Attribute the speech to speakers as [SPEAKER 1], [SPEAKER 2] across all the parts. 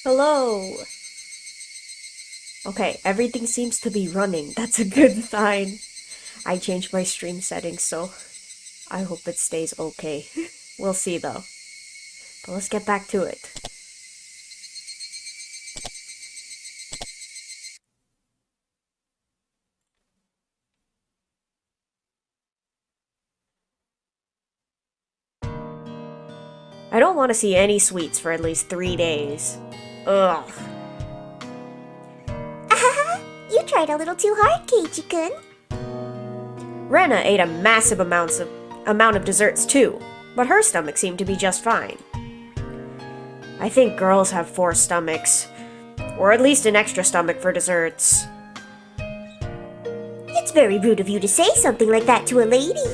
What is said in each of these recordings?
[SPEAKER 1] Hello. Okay, everything seems to be running. That's a good sign. I changed my stream settings, so I hope it stays okay. We'll see though. But let's get back to it. I don't want to see any sweets for at least 3 days. Ugh.
[SPEAKER 2] You tried a little too hard, Keiichi-kun.
[SPEAKER 1] Rena ate a massive amount of desserts too, but her stomach seemed to be just fine. I think girls have 4 stomachs, or at least an extra stomach for desserts.
[SPEAKER 2] It's very rude of you to say something like that to a lady.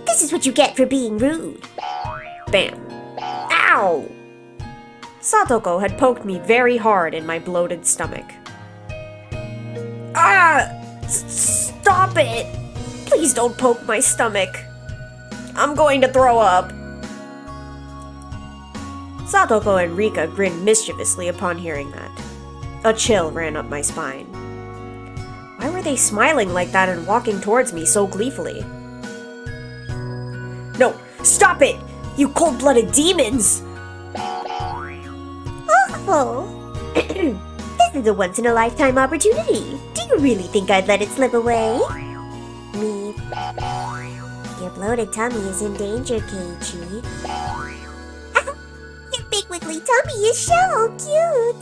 [SPEAKER 2] This is what you get for being rude.
[SPEAKER 1] Bam. Ow! Satoko had poked me very hard in my bloated stomach. Ah! Stop it! Please don't poke my stomach. I'm going to throw up. Satoko and Rika grinned mischievously upon hearing that. A chill ran up my spine. Why were they smiling like that and walking towards me so gleefully? No, stop it! You cold-blooded demons!
[SPEAKER 2] Oh, this is a once-in-a-lifetime opportunity. Do you really think I'd let it slip away? Me. Your bloated tummy is in danger, Keiichi. Your big wiggly tummy is so cute.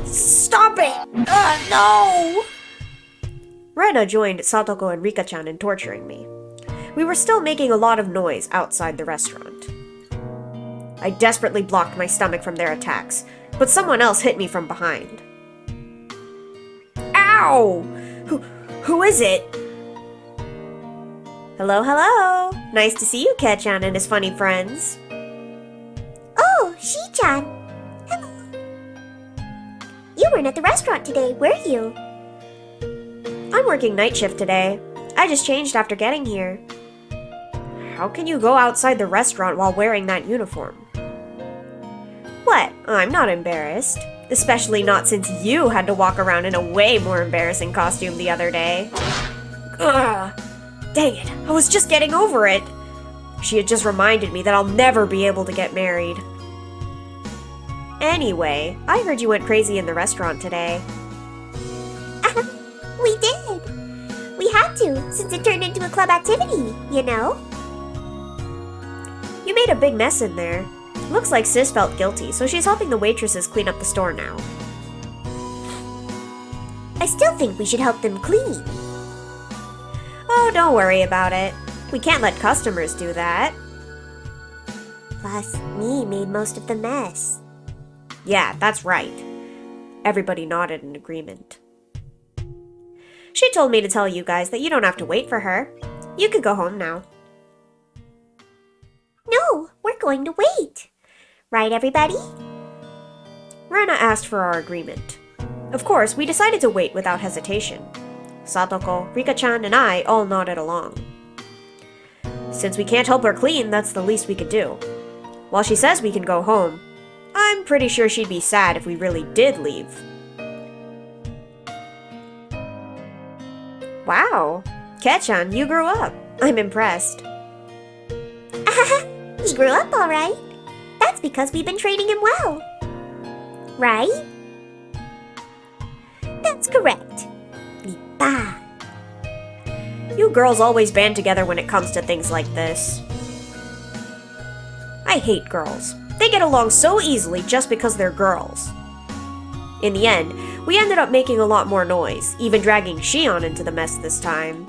[SPEAKER 1] Stop it! No! Rena joined Satoko and Rika-chan in torturing me. We were still making a lot of noise outside the restaurant. I desperately blocked my stomach from their attacks, but someone else hit me from behind. Ow! Who is it? Hello, hello! Nice to see you, Ket-chan and his funny friends.
[SPEAKER 2] Oh, Shi-chan. Hello. You weren't at the restaurant today, were you?
[SPEAKER 1] I'm working night shift today. I just changed after getting here. How can you go outside the restaurant while wearing that uniform? What? I'm not embarrassed. Especially not since you had to walk around in a way more embarrassing costume the other day. Ugh. Dang it, I was just getting over it. She had just reminded me that I'll never be able to get married. Anyway, I heard you went crazy in the restaurant today.
[SPEAKER 2] We did. We had to, since it turned into a club activity, you know?
[SPEAKER 1] You made a big mess in there. Looks like Sis felt guilty, so she's helping the waitresses clean up the store now.
[SPEAKER 2] I still think we should help them clean.
[SPEAKER 1] Oh, don't worry about it. We can't let customers do that.
[SPEAKER 2] Plus, me made most of the mess.
[SPEAKER 1] Yeah, that's right. Everybody nodded in agreement. She told me to tell you guys that you don't have to wait for her. You could go home now.
[SPEAKER 2] No, we're going to wait. Right, everybody?
[SPEAKER 1] Rena asked for our agreement. Of course, we decided to wait without hesitation. Satoko, Rika-chan, and I all nodded along. Since we can't help her clean, that's the least we could do. While she says we can go home, I'm pretty sure she'd be sad if we really did leave. Wow, Ket-chan, you grew up. I'm impressed.
[SPEAKER 2] He grew up all right. That's because we've been training him well. Right? That's correct. Nipa.
[SPEAKER 1] You girls always band together when it comes to things like this. I hate girls. They get along so easily just because they're girls. In the end, we ended up making a lot more noise, even dragging Shion into the mess this time.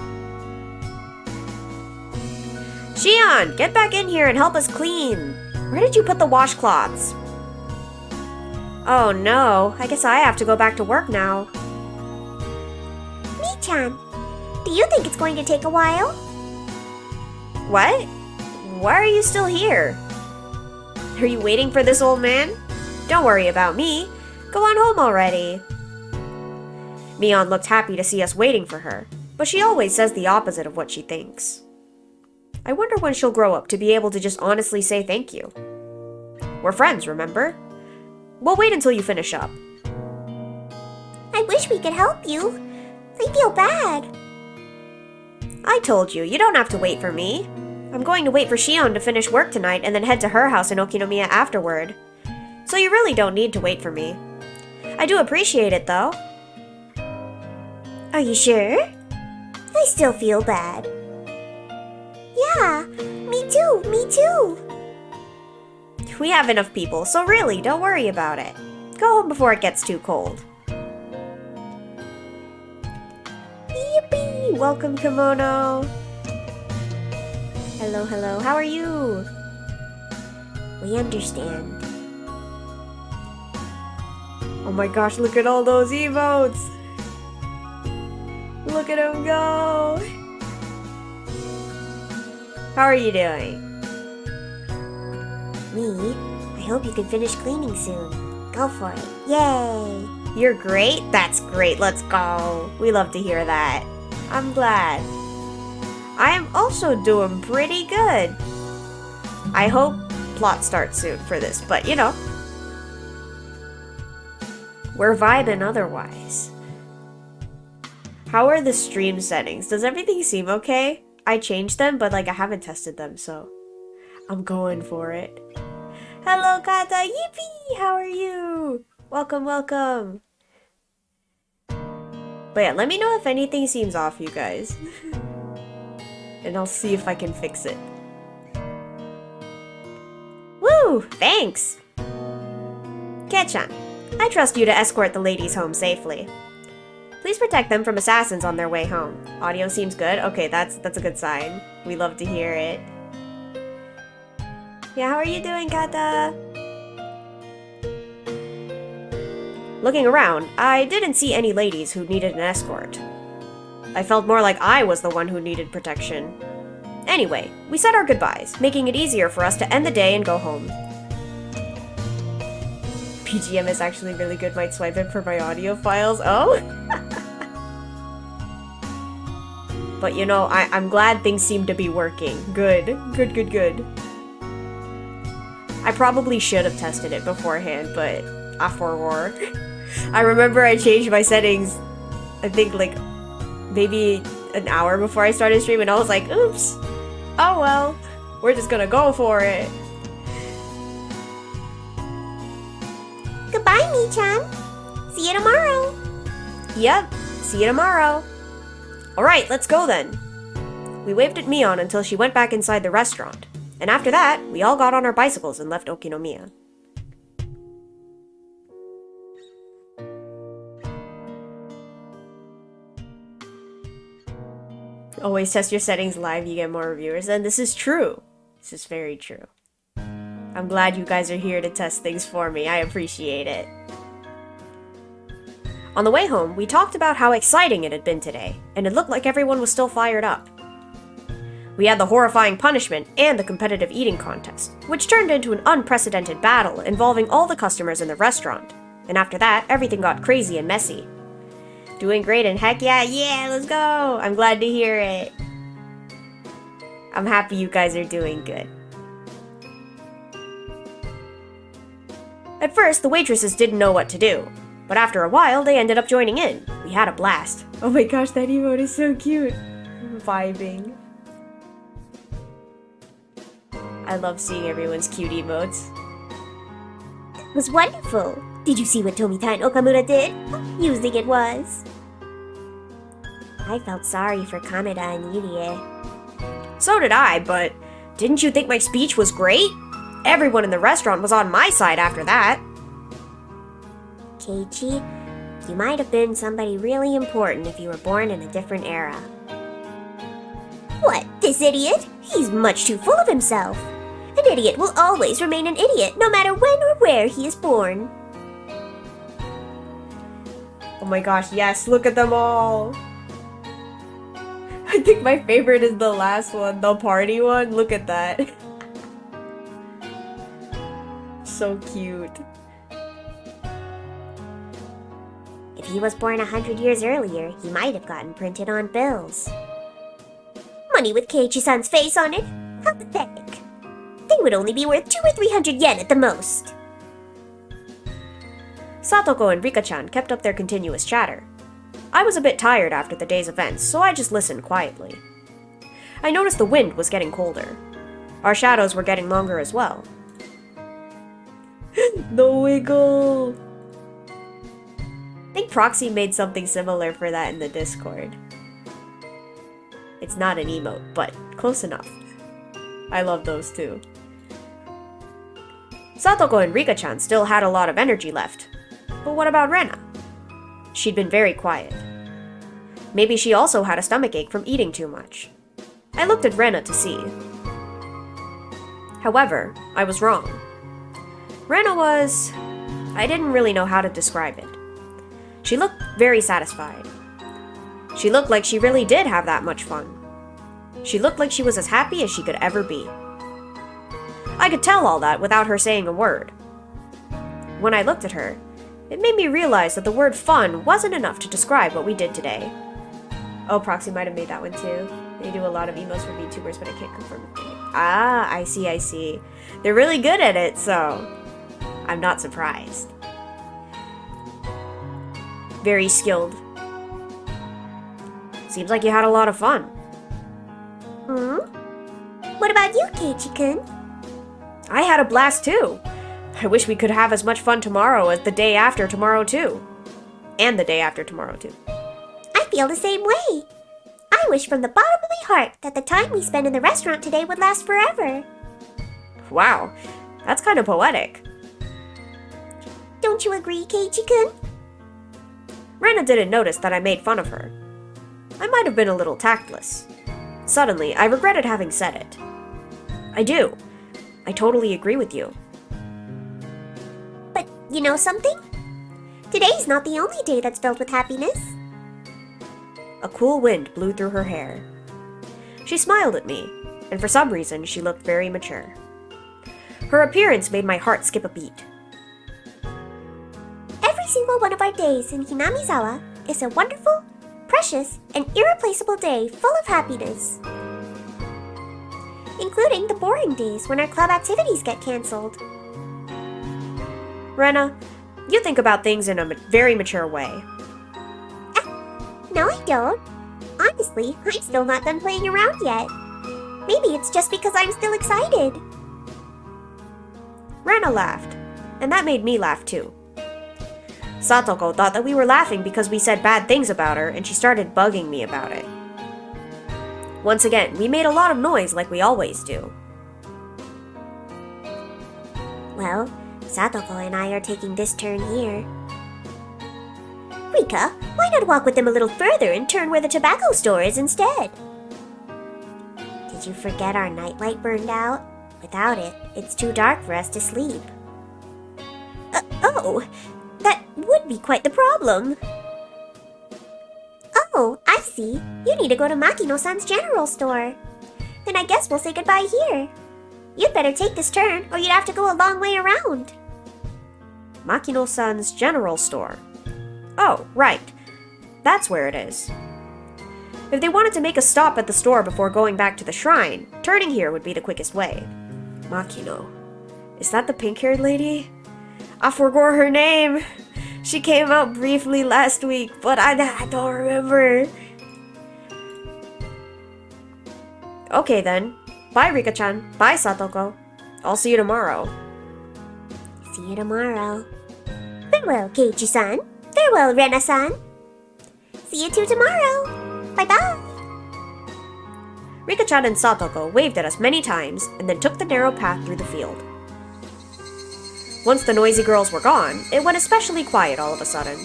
[SPEAKER 1] Shion, get back in here and help us clean. Where did you put the washcloths? Oh no, I guess I have to go back to work now.
[SPEAKER 2] Mi-chan, do you think it's going to take a while?
[SPEAKER 1] What? Why are you still here? Are you waiting for this old man? Don't worry about me. Go on home already. Mion looked happy to see us waiting for her, but she always says the opposite of what she thinks. I wonder when she'll grow up to be able to just honestly say thank you. We're friends, remember? We'll wait until you finish up.
[SPEAKER 2] I wish we could help you. I feel bad.
[SPEAKER 1] I told you, you don't have to wait for me. I'm going to wait for Shion to finish work tonight and then head to her house in Okinomiya afterward. So you really don't need to wait for me. I do appreciate it, though.
[SPEAKER 2] Are you sure? I still feel bad. Yeah, me too, me too.
[SPEAKER 1] We have enough people, so really, don't worry about it. Go home before it gets too cold. Yippee! Welcome, Kimono! Hello, hello, how are you?
[SPEAKER 2] We understand.
[SPEAKER 1] Oh my gosh, look at all those emotes! Look at him go! How are you doing?
[SPEAKER 2] Me? I hope you can finish cleaning soon. Go for it. Yay!
[SPEAKER 1] You're great? That's great, let's go. We love to hear that. I'm glad. I am also doing pretty good. I hope plot starts soon for this, but you know. We're vibing otherwise. How are the stream settings? Does everything seem okay? I changed them, but like I haven't tested them, so I'm going for it. Hello, Kata! Yippee! How are you? Welcome, welcome. But yeah, let me know if anything seems off, you guys. And I'll see if I can fix it. Woo! Thanks! Ketchan, I trust you to escort the ladies home safely. Please protect them from assassins on their way home. Audio seems good? Okay, that's a good sign. We love to hear it. Yeah, how are you doing, Kata? Looking around, I didn't see any ladies who needed an escort. I felt more like I was the one who needed protection. Anyway, we said our goodbyes, making it easier for us to end the day and go home. PGM is actually really good, might swipe it for my audio files. Oh! But you know, I'm glad things seem to be working. Good. Good, good, good. I probably should have tested it beforehand, but after war. I remember I changed my settings, I think like maybe an hour before I started streaming. I was like, oops. Oh well, we're just gonna go for it.
[SPEAKER 2] Goodbye, Mi-chan. See you tomorrow.
[SPEAKER 1] Yep, see you tomorrow. Alright, let's go then. We waved at Mion until she went back inside the restaurant. And after that, we all got on our bicycles and left Okinomiya. Always test your settings live, you get more reviewers. And this is true. This is very true. I'm glad you guys are here to test things for me. I appreciate it. On the way home, we talked about how exciting it had been today, and it looked like everyone was still fired up. We had the horrifying punishment and the competitive eating contest, which turned into an unprecedented battle involving all the customers in the restaurant. And after that, everything got crazy and messy. Doing great, and heck yeah, let's go! I'm glad to hear it. I'm happy you guys are doing good. At first, the waitresses didn't know what to do, but after a while, they ended up joining in. We had a blast. Oh my gosh, that emote is so cute. I'm vibing. I love seeing everyone's cute emotes.
[SPEAKER 2] It was wonderful. Did you see what Tomita and Okamura did? Amusing it was. I felt sorry for Kameda and Irie.
[SPEAKER 1] So did I, but didn't you think my speech was great? Everyone in the restaurant was on my side after that.
[SPEAKER 2] Keiichi, you might have been somebody really important if you were born in a different era. What, this idiot? He's much too full of himself. An idiot will always remain an idiot, no matter when or where he is born.
[SPEAKER 1] Oh my gosh, yes, look at them all. I think my favorite is the last one, the party one. Look at that. So cute.
[SPEAKER 2] If he was born 100 years earlier, he might have gotten printed on bills. Money with Keiichi-san's face on it? How pathetic. They It would only be worth 200 or 300 yen at the most.
[SPEAKER 1] Satoko and Rika-chan kept up their continuous chatter. I was a bit tired after the day's events, so I just listened quietly. I noticed the wind was getting colder. Our shadows were getting longer as well. The wiggle! I think Proxy made something similar for that in the Discord. It's not an emote, but close enough. I love those too. Satoko and Rika-chan still had a lot of energy left. But what about Rena? She'd been very quiet. Maybe she also had a stomachache from eating too much. I looked at Rena to see. However, I was wrong. Rena was... I didn't really know how to describe it. She looked very satisfied. She looked like she really did have that much fun. She looked like she was as happy as she could ever be. I could tell all that without her saying a word. When I looked at her, it made me realize that the word fun wasn't enough to describe what we did today. Oh, Proxy might have made that one too. They do a lot of emotes for VTubers, but I can't confirm it. Ah, I see. They're really good at it, so I'm not surprised. Very skilled. Seems like you had a lot of fun.
[SPEAKER 2] What about you, Keiichi-kun?
[SPEAKER 1] I had a blast too. I wish we could have as much fun tomorrow as the day after tomorrow too. And the day after tomorrow too.
[SPEAKER 2] I feel the same way. I wish from the bottom of my heart that the time we spend in the restaurant today would last forever.
[SPEAKER 1] Wow, that's kind of poetic.
[SPEAKER 2] Don't you agree, Keiichi-kun?
[SPEAKER 1] Rena didn't notice that I made fun of her. I might have been a little tactless. Suddenly, I regretted having said it. I do. I totally agree with you.
[SPEAKER 2] But you know something? Today's not the only day that's filled with happiness.
[SPEAKER 1] A cool wind blew through her hair. She smiled at me, and for some reason she looked very mature. Her appearance made my heart skip a beat.
[SPEAKER 2] Every single one of our days in Hinamizawa is a wonderful, precious, and irreplaceable day full of happiness. Including the boring days when our club activities get cancelled.
[SPEAKER 1] Rena, you think about things in a very mature way.
[SPEAKER 2] No, I don't. Honestly, I'm still not done playing around yet. Maybe it's just because I'm still excited.
[SPEAKER 1] Rena laughed, and that made me laugh too. Satoko thought that we were laughing because we said bad things about her, and she started bugging me about it. Once again, we made a lot of noise like we always do.
[SPEAKER 2] Well, Satoko and I are taking this turn here. Rika, why not walk with them a little further and turn where the tobacco store is instead? Did you forget our nightlight burned out? Without it, it's too dark for us to sleep. Oh, that would be quite the problem. Oh, I see. You need to go to Makino-san's general store. Then I guess we'll say goodbye here. You'd better take this turn, or you'd have to go a long way around.
[SPEAKER 1] Makino-san's general store. Oh, right. That's where it is. If they wanted to make a stop at the store before going back to the shrine, turning here would be the quickest way. Makino. Is that the pink-haired lady? I forgot her name. She came out briefly last week, but I don't remember. Okay then. Bye, Rika-chan. Bye, Satoko. I'll see you tomorrow.
[SPEAKER 2] See you tomorrow. Farewell, Keiichi-san. Farewell, Rena-san. See you two tomorrow. Bye-bye.
[SPEAKER 1] Rika-chan and Satoko waved at us many times and then took the narrow path through the field. Once the noisy girls were gone, it went especially quiet all of a sudden.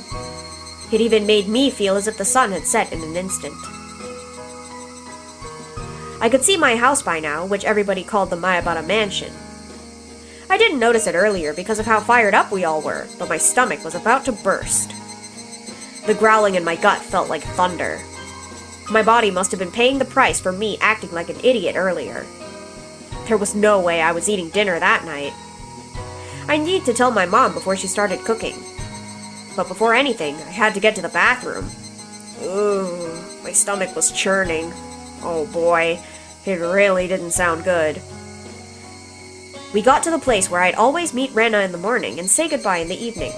[SPEAKER 1] It even made me feel as if the sun had set in an instant. I could see my house by now, which everybody called the Mayabara Mansion. I didn't notice it earlier because of how fired up we all were, but my stomach was about to burst. The growling in my gut felt like thunder. My body must have been paying the price for me acting like an idiot earlier. There was no way I was eating dinner that night. I needed to tell my mom before she started cooking. But before anything, I had to get to the bathroom. Ooh, my stomach was churning. Oh boy, it really didn't sound good. We got to the place where I'd always meet Rena in the morning and say goodbye in the evening.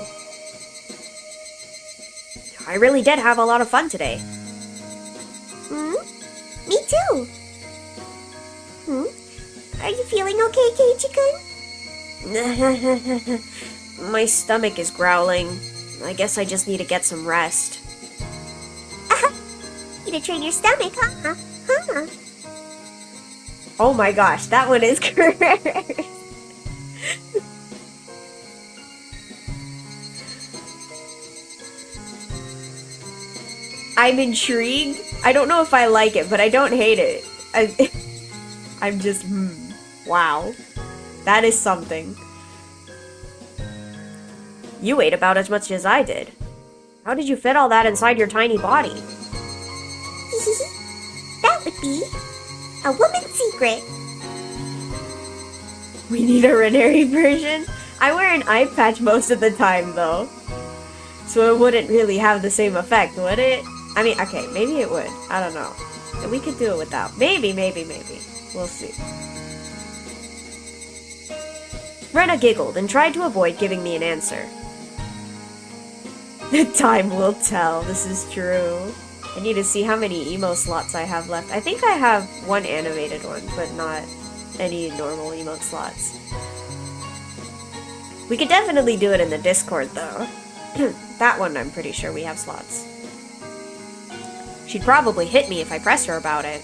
[SPEAKER 1] I really did have a lot of fun today.
[SPEAKER 2] Me too. Are you feeling okay, Keiichi-kun?
[SPEAKER 1] My stomach is growling. I guess I just need to get some rest.
[SPEAKER 2] Need to train your stomach, huh?
[SPEAKER 1] Oh my gosh, that one is correct. I'm intrigued. I don't know if I like it, but I don't hate it. I'm just, wow. That is something. You ate about as much as I did. How did you fit all that inside your tiny body?
[SPEAKER 2] That would be a woman's secret.
[SPEAKER 1] We need a Renary version? I wear an eye patch most of the time, though. So it wouldn't really have the same effect, would it? I mean, okay, maybe it would. I don't know. We could do it without. Maybe. We'll see. Rena giggled and tried to avoid giving me an answer. Time will tell, this is true. I need to see how many emo slots I have left. I think I have one animated one, but not any normal emote slots. We could definitely do it in the Discord, though. That one I'm pretty sure we have slots. She'd probably hit me if I pressed her about it.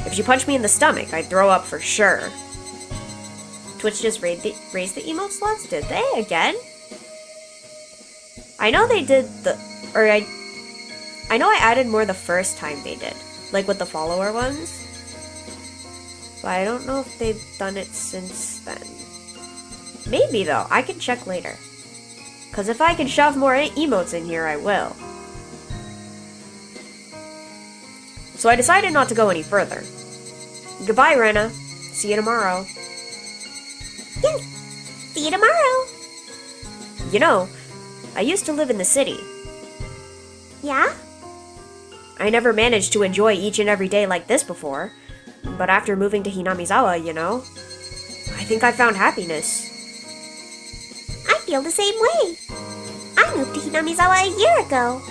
[SPEAKER 1] If she punched me in the stomach, I'd throw up for sure. Twitch just raised the emote slots? Did they? Again? I know they did I know I added more the first time they did. Like with the follower ones. But I don't know if they've done it since then. Maybe, though. I can check later. Because if I can shove more emotes in here, I will. So I decided not to go any further. Goodbye, Rena. See you tomorrow.
[SPEAKER 2] Yes. See you tomorrow.
[SPEAKER 1] You know, I used to live in the city.
[SPEAKER 2] Yeah?
[SPEAKER 1] I never managed to enjoy each and every day like this before. But after moving to Hinamizawa, you know, I think I found happiness.
[SPEAKER 2] I feel the same way. I moved to Hinamizawa a year ago.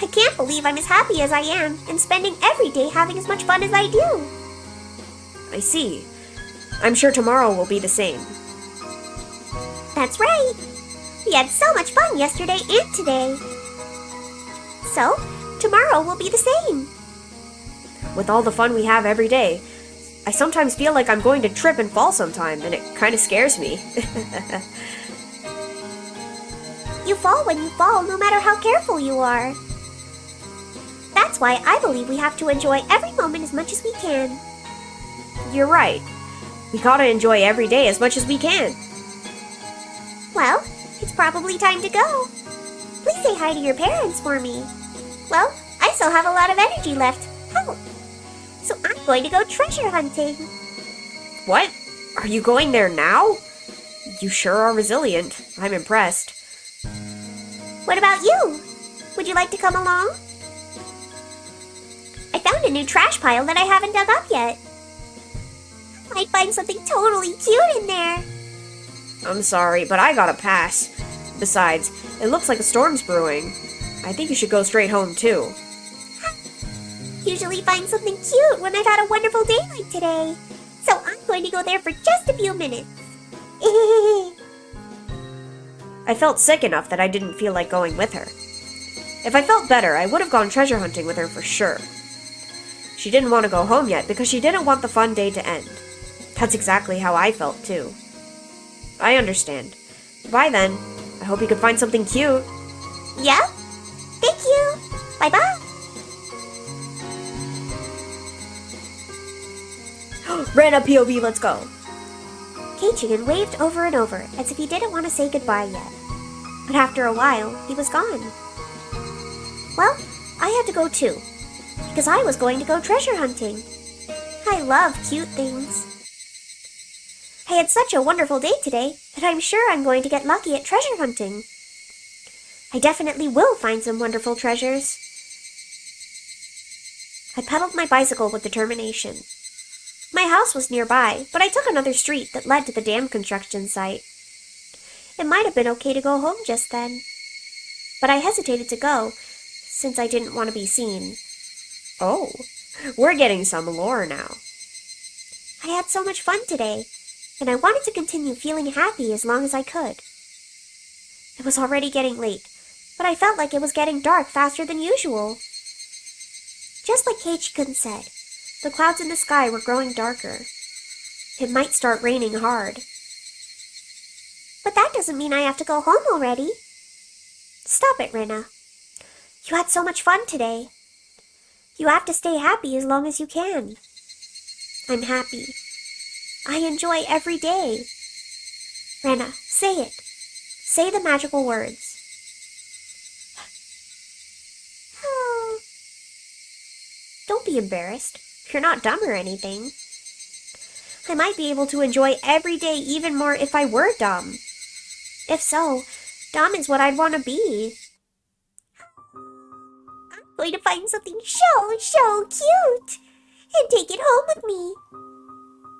[SPEAKER 2] I can't believe I'm as happy as I am and spending every day having as much fun as I do.
[SPEAKER 1] I see. I'm sure tomorrow will be the same.
[SPEAKER 2] That's right. We had so much fun yesterday and today. So, tomorrow will be the same.
[SPEAKER 1] With all the fun we have every day, I sometimes feel like I'm going to trip and fall sometime, and it kind of scares me.
[SPEAKER 2] You fall when you fall, no matter how careful you are. That's why I believe we have to enjoy every moment as much as we can.
[SPEAKER 1] You're right. We gotta enjoy every day as much as we can.
[SPEAKER 2] Well, it's probably time to go. Please say hi to your parents for me. Well, I still have a lot of energy left. Oh, so I'm going to go treasure hunting.
[SPEAKER 1] What? Are you going there now? You sure are resilient. I'm impressed.
[SPEAKER 2] What about you? Would you like to come along? I found a new trash pile that I haven't dug up yet. I might find something totally cute in there.
[SPEAKER 1] I'm sorry, but I gotta pass. Besides, it looks like a storm's brewing. I think you should go straight home, too.
[SPEAKER 2] Usually find something cute when I've had a wonderful day like today. So I'm going to go there for just a few minutes.
[SPEAKER 1] I felt sick enough that I didn't feel like going with her. If I felt better, I would have gone treasure hunting with her for sure. She didn't want to go home yet because she didn't want the fun day to end. That's exactly how I felt, too. I understand. Bye then. I hope you can find something cute.
[SPEAKER 2] Yeah? Thank you. Bye-bye.
[SPEAKER 1] Rena POV, let's go.
[SPEAKER 2] Keiichi waved over and over as if he didn't want to say goodbye yet. But after a while, he was gone. Well, I had to go too, because I was going to go treasure hunting. I love cute things. I had such a wonderful day today that I'm sure I'm going to get lucky at treasure hunting. I definitely will find some wonderful treasures. I pedaled my bicycle with determination.
[SPEAKER 1] My house was nearby, but I took another street that led to the dam construction site.
[SPEAKER 2] It might have been okay to go home just then, but I hesitated to go, since I didn't want to be seen.
[SPEAKER 1] Oh, we're getting some lore now.
[SPEAKER 2] I had so much fun today, and I wanted to continue feeling happy as long as I could. It was already getting late, but I felt like it was getting dark faster than usual. Just like Keiichi-kun said, the clouds in the sky were growing darker. It might start raining hard. But that doesn't mean I have to go home already. Stop it, Rena. You had so much fun today. You have to stay happy as long as you can. I'm happy. I enjoy every day. Rena, say it. Say the magical words. Oh.
[SPEAKER 1] Don't be embarrassed. You're not dumb or anything. I might be able to enjoy every day even more if I were dumb.
[SPEAKER 2] If so, dumb is what I'd want to be. I'm going to find something so cute and take it home with me.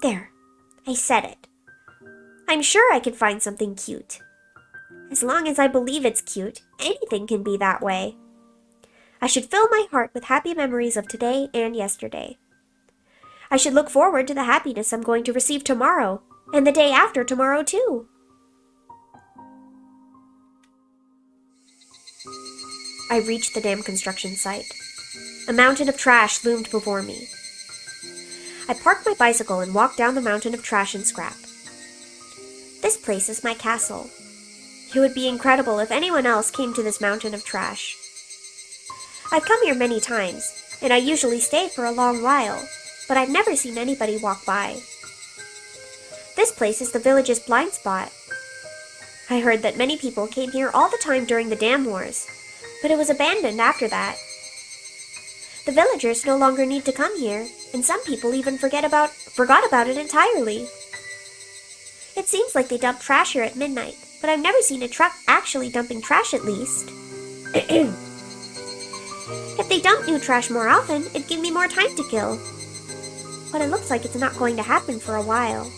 [SPEAKER 1] There, I said it. I'm sure I can find something cute. As long as I believe it's cute, anything can be that way. I should fill my heart with happy memories of today and yesterday. I should look forward to the happiness I'm going to receive tomorrow, and the day after tomorrow too. I reached the dam construction site. A mountain of trash loomed before me. I parked my bicycle and walked down the mountain of trash and scrap. This place is my castle. It would be incredible if anyone else came to this mountain of trash. I've come here many times, and I usually stay for a long while, but I've never seen anybody walk by. This place is the village's blind spot. I heard that many people came here all the time during the dam wars, but it was abandoned after that. The villagers no longer need to come here, and some people even forgot about it entirely. It seems like they dump trash here at midnight, but I've never seen a truck actually dumping trash at least. If they dump new trash more often, it'd give me more time to kill. But it looks like it's not going to happen for a while.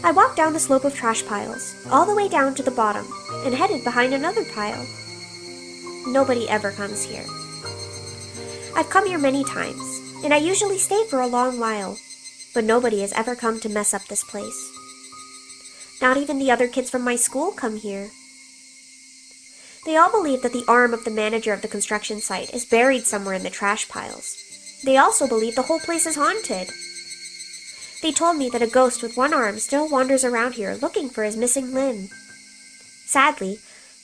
[SPEAKER 1] I walked down the slope of trash piles, all the way down to the bottom, and headed behind another pile. Nobody ever comes here. I've come here many times, and I usually stay for a long while, but nobody has ever come to mess up this place. Not even the other kids from my school come here. They all believe that the arm of the manager of the construction site is buried somewhere in the trash piles. They also believe the whole place is haunted. They told me that a ghost with one arm still wanders around here looking for his missing limb. Sadly,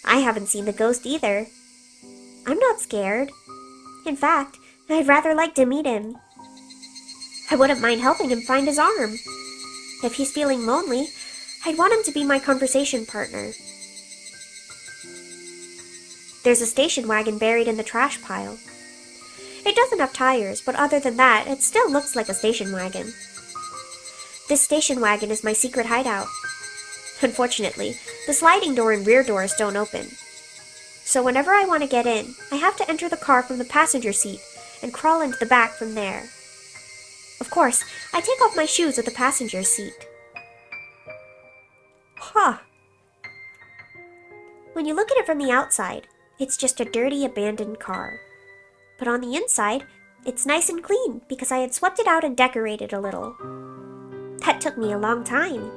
[SPEAKER 1] I haven't seen the ghost either. I'm not scared. In fact, I'd rather like to meet him. I wouldn't mind helping him find his arm. If he's feeling lonely, I'd want him to be my conversation partner. There's a station wagon buried in the trash pile. It doesn't have tires, but other than that, it still looks like a station wagon. This station wagon is my secret hideout. Unfortunately, the sliding door and rear doors don't open. So whenever I want to get in, I have to enter the car from the passenger seat and crawl into the back from there. Of course, I take off my shoes at the passenger seat. Huh. When you look at it from the outside, it's just a dirty, abandoned car. But on the inside, it's nice and clean because I had swept it out and decorated a little. That took me a long time.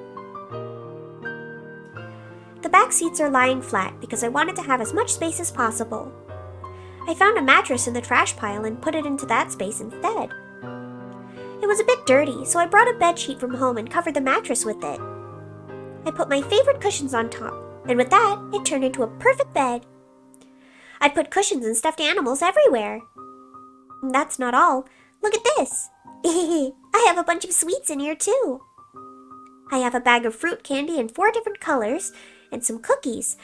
[SPEAKER 1] The back seats are lying flat because I wanted to have as much space as possible. I found a mattress in the trash pile and put it into that space instead. It was a bit dirty, so I brought a bedsheet from home and covered the mattress with it. I put my favorite cushions on top, and with that, it turned into a perfect bed. I put cushions and stuffed animals everywhere. And that's not all. Look at this. I have a bunch of sweets in here too. I have a bag of fruit candy in 4 different colors and some cookies,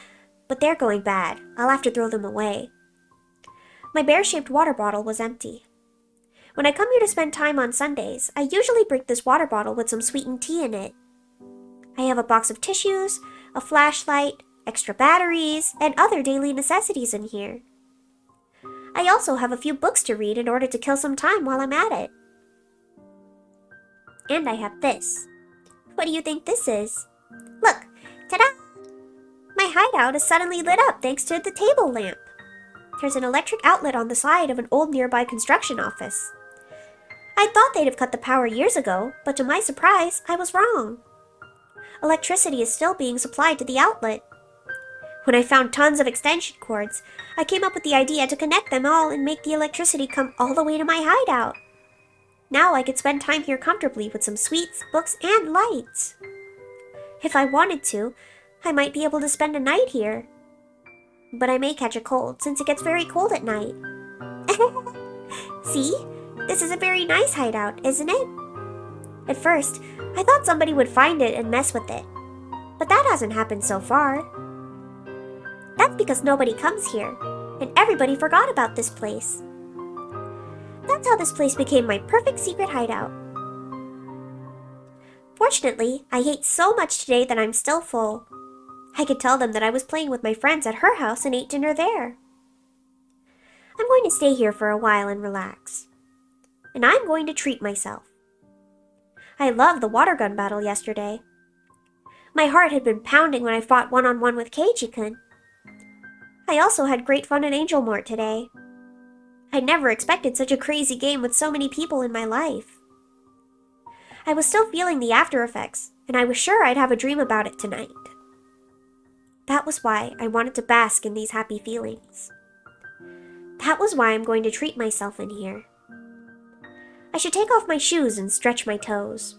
[SPEAKER 1] but they're going bad. I'll have to throw them away. My bear-shaped water bottle was empty. When I come here to spend time on Sundays, I usually bring this water bottle with some sweetened tea in it. I have a box of tissues, a flashlight, extra batteries, and other daily necessities in here. I also have a few books to read in order to kill some time while I'm at it.
[SPEAKER 2] And I have this. What do you think this is? Look! Ta-da! My hideout is suddenly lit up thanks to the table lamp. There's an electric outlet on the side of an old nearby construction office. I thought they'd have cut the power years ago, but to my surprise, I was wrong. Electricity is still being supplied to the outlet. When I found tons of extension cords, I came up with the idea to connect them all and make the electricity come all the way to my hideout. Now I could spend time here comfortably with some sweets, books, and lights. If I wanted to, I might be able to spend a night here. But I may catch a cold since it gets very cold at night. See? This is a very nice hideout, isn't it? At first, I thought somebody would find it and mess with it. But that hasn't happened so far. That's because nobody comes here, and everybody forgot about this place. That's how this place became my perfect secret hideout. Fortunately, I ate so much today that I'm still full. I could tell them that I was playing with my friends at her house and ate dinner there. I'm going to stay here for a while and relax. And I'm going to treat myself. I loved the water gun battle yesterday. My heart had been pounding when I fought one-on-one with Keiji-kun. I also had great fun at Angel Mort today. I'd never expected such a crazy game with so many people in my life. I was still feeling the after effects, and I was sure I'd have a dream about it tonight. That was why I wanted to bask in these happy feelings. That was why I'm going to treat myself in here. I should take off my shoes and stretch my toes.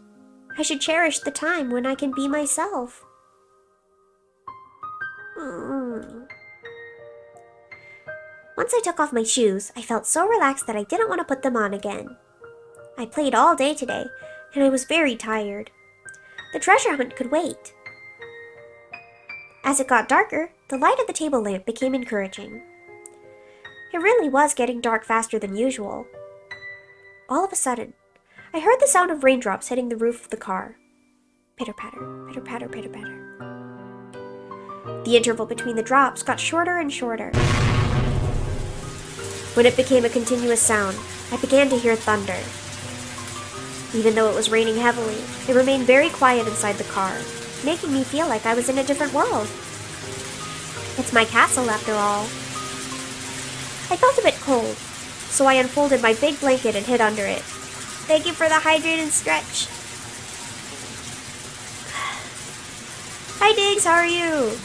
[SPEAKER 2] I should cherish the time when I can be myself. Once I took off my shoes, I felt so relaxed that I didn't want to put them on again. I played all day today, and I was very tired. The treasure hunt could wait. As it got darker, the light of the table lamp became encouraging. It really was getting dark faster than usual. All of a sudden, I heard the sound of raindrops hitting the roof of the car. Pitter-patter, pitter-patter, pitter-patter. The interval between the drops got shorter and shorter. When it became a continuous sound, I began to hear thunder. Even though it was raining heavily, it remained very quiet inside the car, making me feel like I was in a different world. It's my castle, after all. I felt a bit cold, so I unfolded my big blanket and hid under it. Thank you for the hydrate and stretch. Hi, Diggs, how are you?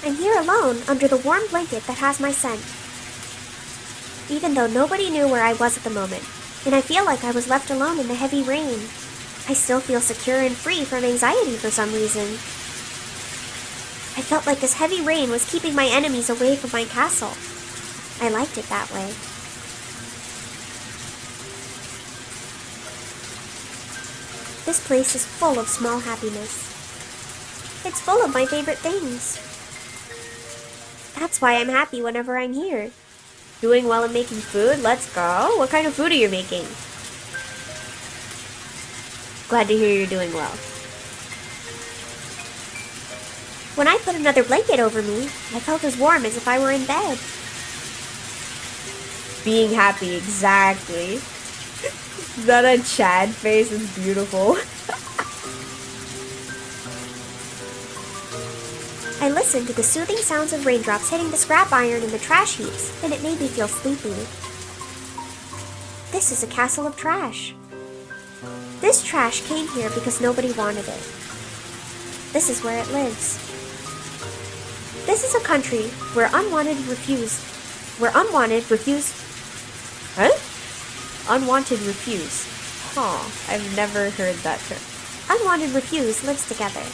[SPEAKER 2] I'm here alone under the warm blanket that has my scent. Even though nobody knew where I was at the moment, and I feel like I was left alone in the heavy rain, I still feel secure and free from anxiety for some reason. I felt like this heavy rain was keeping my enemies away from my castle. I liked it that way. This place is full of small happiness. It's full of my favorite things. That's why I'm happy whenever I'm here.
[SPEAKER 1] Doing well and making food? Let's go. What kind of food are you making? Glad to hear you're doing well.
[SPEAKER 2] When I put another blanket over me, I felt as warm as if I were in bed.
[SPEAKER 1] Being happy, exactly. That a Chad face is beautiful.
[SPEAKER 2] I listened to the soothing sounds of raindrops hitting the scrap iron in the trash heaps, and it made me feel sleepy. This is a castle of trash. This trash came here because nobody wanted it. This is where it lives. This is a country where unwanted refuse.
[SPEAKER 1] Huh? Unwanted refuse. Huh, I've never heard that term.
[SPEAKER 2] Unwanted refuse lives together.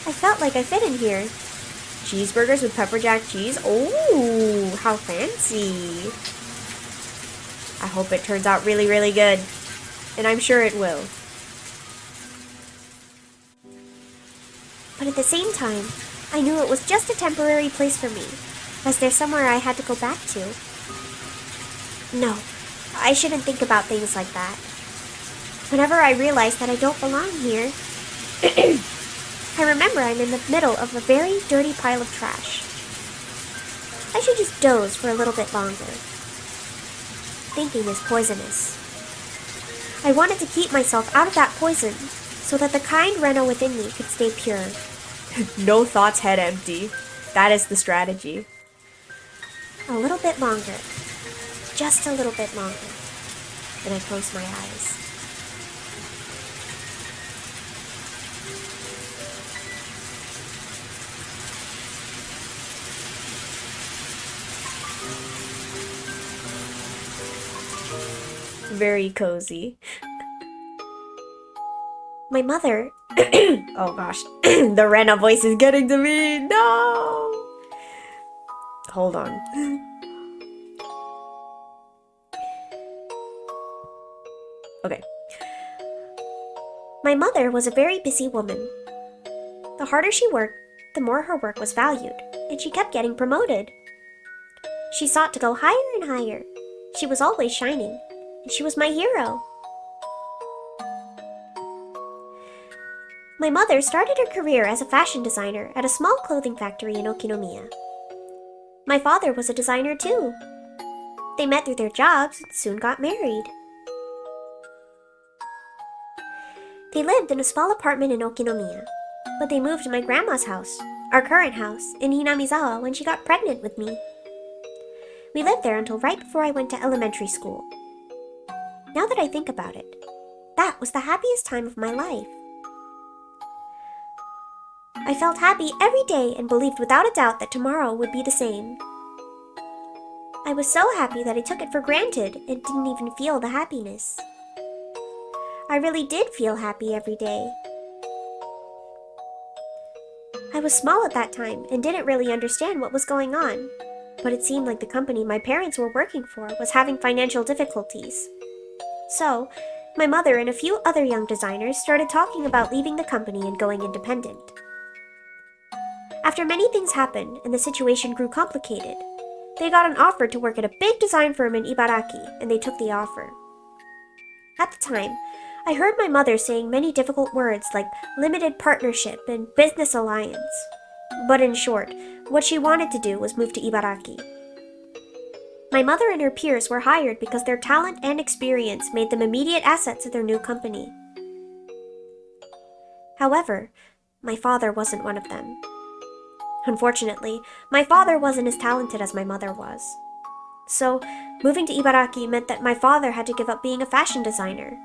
[SPEAKER 2] I felt like I fit in here.
[SPEAKER 1] Cheeseburgers with pepper jack cheese? Oh, how fancy. I hope it turns out really, really good. And I'm sure it will.
[SPEAKER 2] But at the same time, I knew it was just a temporary place for me, as there's somewhere I had to go back to. No, I shouldn't think about things like that. Whenever I realize that I don't belong here,
[SPEAKER 1] I remember I'm in the middle of a very dirty pile of trash. I should just doze for a little bit longer. Thinking is poisonous. I wanted to keep myself out of that poison so that the kind Rena within me could stay pure. No thoughts head empty. That is the strategy. A little bit longer. Just a little bit longer. Then I closed my eyes. Very cozy. My mother... oh gosh. The Rena voice is getting to me. No! Hold on. Okay. My mother was a very busy woman. The harder she worked, the more her work was valued, and she kept getting promoted. She sought to go higher and higher. She was always shining, and she was my hero. My mother started her career as a fashion designer at a small clothing factory in Okinomiya. My father was a designer too. They met through their jobs and soon got married. They lived in a small apartment in Okinomiya, but they moved to my grandma's house, our current house, in Hinamizawa when she got pregnant with me. We lived there until right before I went to elementary school. Now that I think about it, that was the happiest time of my life. I felt happy every day and believed without a doubt that tomorrow would be the same. I was so happy that I took it for granted and didn't even feel the happiness. I really did feel happy every day. I was small at that time and didn't really understand what was going on, but it seemed like the company my parents were working for was having financial difficulties. So, my mother and a few other young designers started talking about leaving the company and going independent. After many things happened and the situation grew complicated, they got an offer to work at a big design firm in Ibaraki, and they took the offer. At the time, I heard my mother saying many difficult words like limited partnership and business alliance. But in short, what she wanted to do was move to Ibaraki. My mother and her peers were hired because their talent and experience made them immediate assets of their new company. However, my father wasn't one of them. Unfortunately, my father wasn't as talented as my mother was. So, moving to Ibaraki meant that my father had to give up being a fashion designer.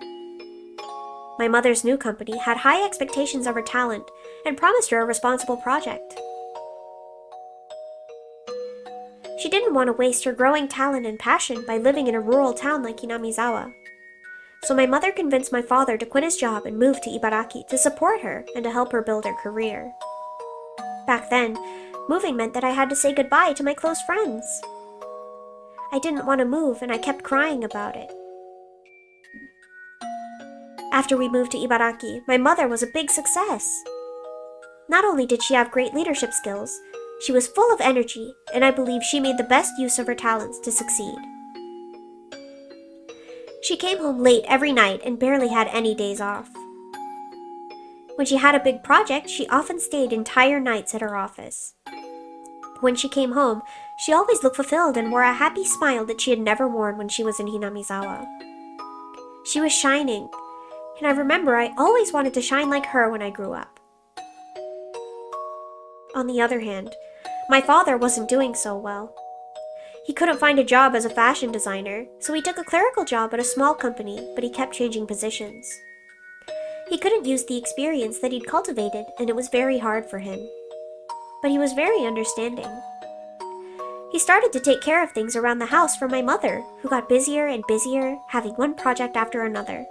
[SPEAKER 1] My mother's new company had high expectations of her talent and promised her a responsible project. She didn't want to waste her growing talent and passion by living in a rural town like Hinamizawa. So my mother convinced my father to quit his job and move to Ibaraki to support her and to help her build her career. Back then, moving meant that I had to say goodbye to my close friends. I didn't want to move and I kept crying about it. After we moved to Ibaraki, my mother was a big success. Not only did she have great leadership skills, she was full of energy, and I believe she made the best use of her talents to succeed. She came home late every night and barely had any days off. When she had a big project, she often stayed entire nights at her office. When she came home, she always looked fulfilled and wore a happy smile that she had never worn when she was in Hinamizawa. She was shining, and I remember I always wanted to shine like her when I grew up. On the other hand, my father wasn't doing so well. He couldn't find a job as a fashion designer, so he took a clerical job at a small company, but he kept changing positions. He couldn't use the experience that he'd cultivated, and it was very hard for him. But he was very understanding. He started to take care of things around the house for my mother, who got busier and busier, having one project after another.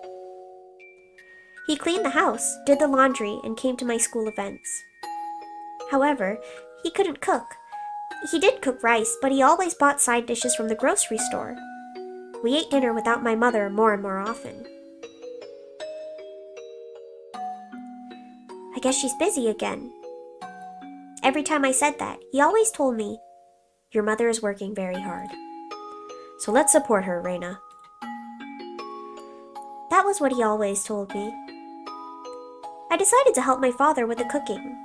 [SPEAKER 1] He cleaned the house, did the laundry, and came to my school events. However, he couldn't cook. He did cook rice, but he always bought side dishes from the grocery store. We ate dinner without my mother more and more often. I guess she's busy again. Every time I said that, he always told me, "Your mother is working very hard. So let's support her, Rena." That was what he always told me. I decided to help my father with the cooking.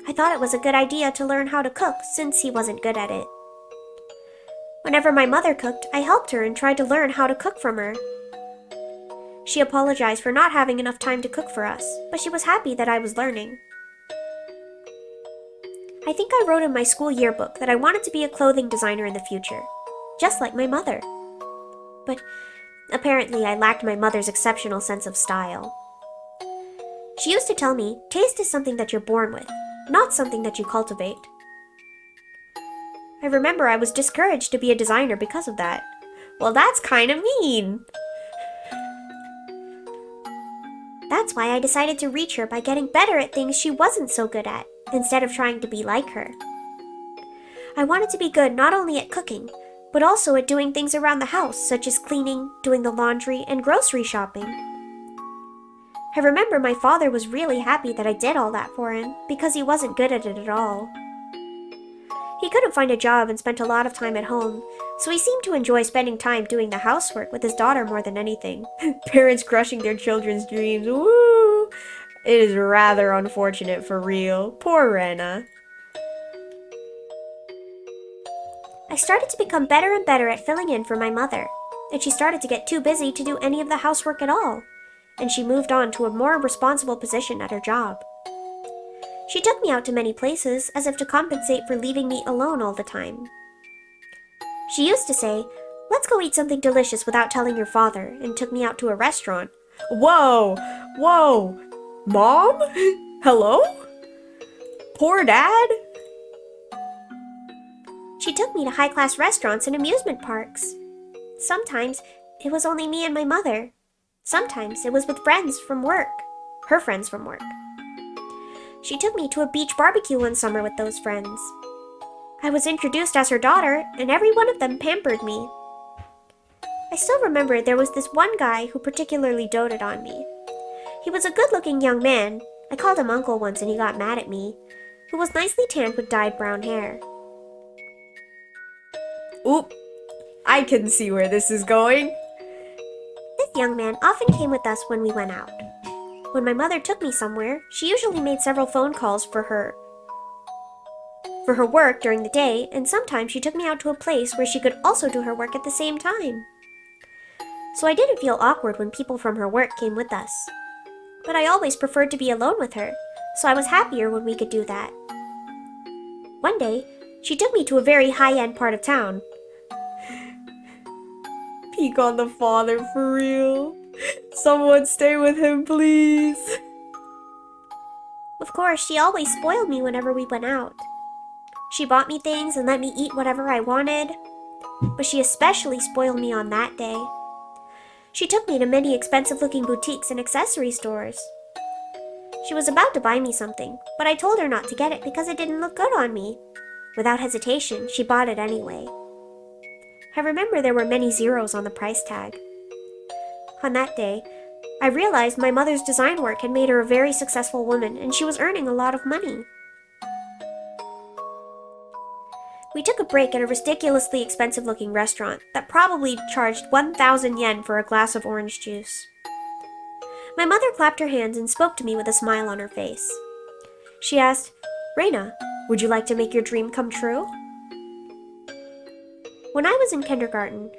[SPEAKER 1] I thought it was a good idea to learn how to cook since he wasn't good at it. Whenever my mother cooked, I helped her and tried to learn how to cook from her. She apologized for not having enough time to cook for us, but she was happy that I was learning. I think I wrote in my school yearbook that I wanted to be a clothing designer in the future, just like my mother. But apparently I lacked my mother's exceptional sense of style. She used to tell me, taste is something that you're born with, not something that you cultivate. I remember I was discouraged to be a designer because of that. Well, that's kind of mean. That's why I decided to reach her by getting better at things she wasn't so good at, instead of trying to be like her. I wanted to be good not only at cooking, but also at doing things around the house, such as cleaning, doing the laundry, and grocery shopping. I remember my father was really happy that I did all that for him, because he wasn't good at it at all. He couldn't find a job and spent a lot of time at home, so he seemed to enjoy spending time doing the housework with his daughter more than anything. Parents crushing their children's dreams, woo! It is rather unfortunate for real. Poor Rena. I started to become better and better at filling in for my mother, and she started to get too busy to do any of the housework at all, and she moved on to a more responsible position at her job. She took me out to many places as if to compensate for leaving me alone all the time. She used to say, "Let's go eat something delicious without telling your father," and took me out to a restaurant. Whoa! Whoa! Mom? Hello? Poor Dad? She took me to high-class restaurants and amusement parks. Sometimes it was only me and my mother. Sometimes it was with friends from work. Her friends from work. She took me to a beach barbecue one summer with those friends. I was introduced as her daughter, and every one of them pampered me. I still remember there was this one guy who particularly doted on me. He was a good-looking young man, I called him Uncle once and he got mad at me, who was nicely tanned with dyed brown hair. Oop, I can see where this is going. This young man often came with us when we went out. When my mother took me somewhere, she usually made several phone calls for her work during the day, and sometimes she took me out to a place where she could also do her work at the same time. So I didn't feel awkward when people from her work came with us. But I always preferred to be alone with her, so I was happier when we could do that. One day, she took me to a very high-end part of town. Peek on the father for real. Someone stay with him, please. Of course, she always spoiled me whenever we went out. She bought me things and let me eat whatever I wanted, but she especially spoiled me on that day. She took me to many expensive-looking boutiques and accessory stores. She was about to buy me something, but I told her not to get it because it didn't look good on me. Without hesitation, she bought it anyway. I remember there were many zeros on the price tag. On that day, I realized my mother's design work had made her a very successful woman, and she was earning a lot of money. We took a break at a ridiculously expensive-looking restaurant that probably charged 1,000 yen for a glass of orange juice. My mother clapped her hands and spoke to me with a smile on her face. She asked, "Rena, would you like to make your dream come true?" When I was in kindergarten,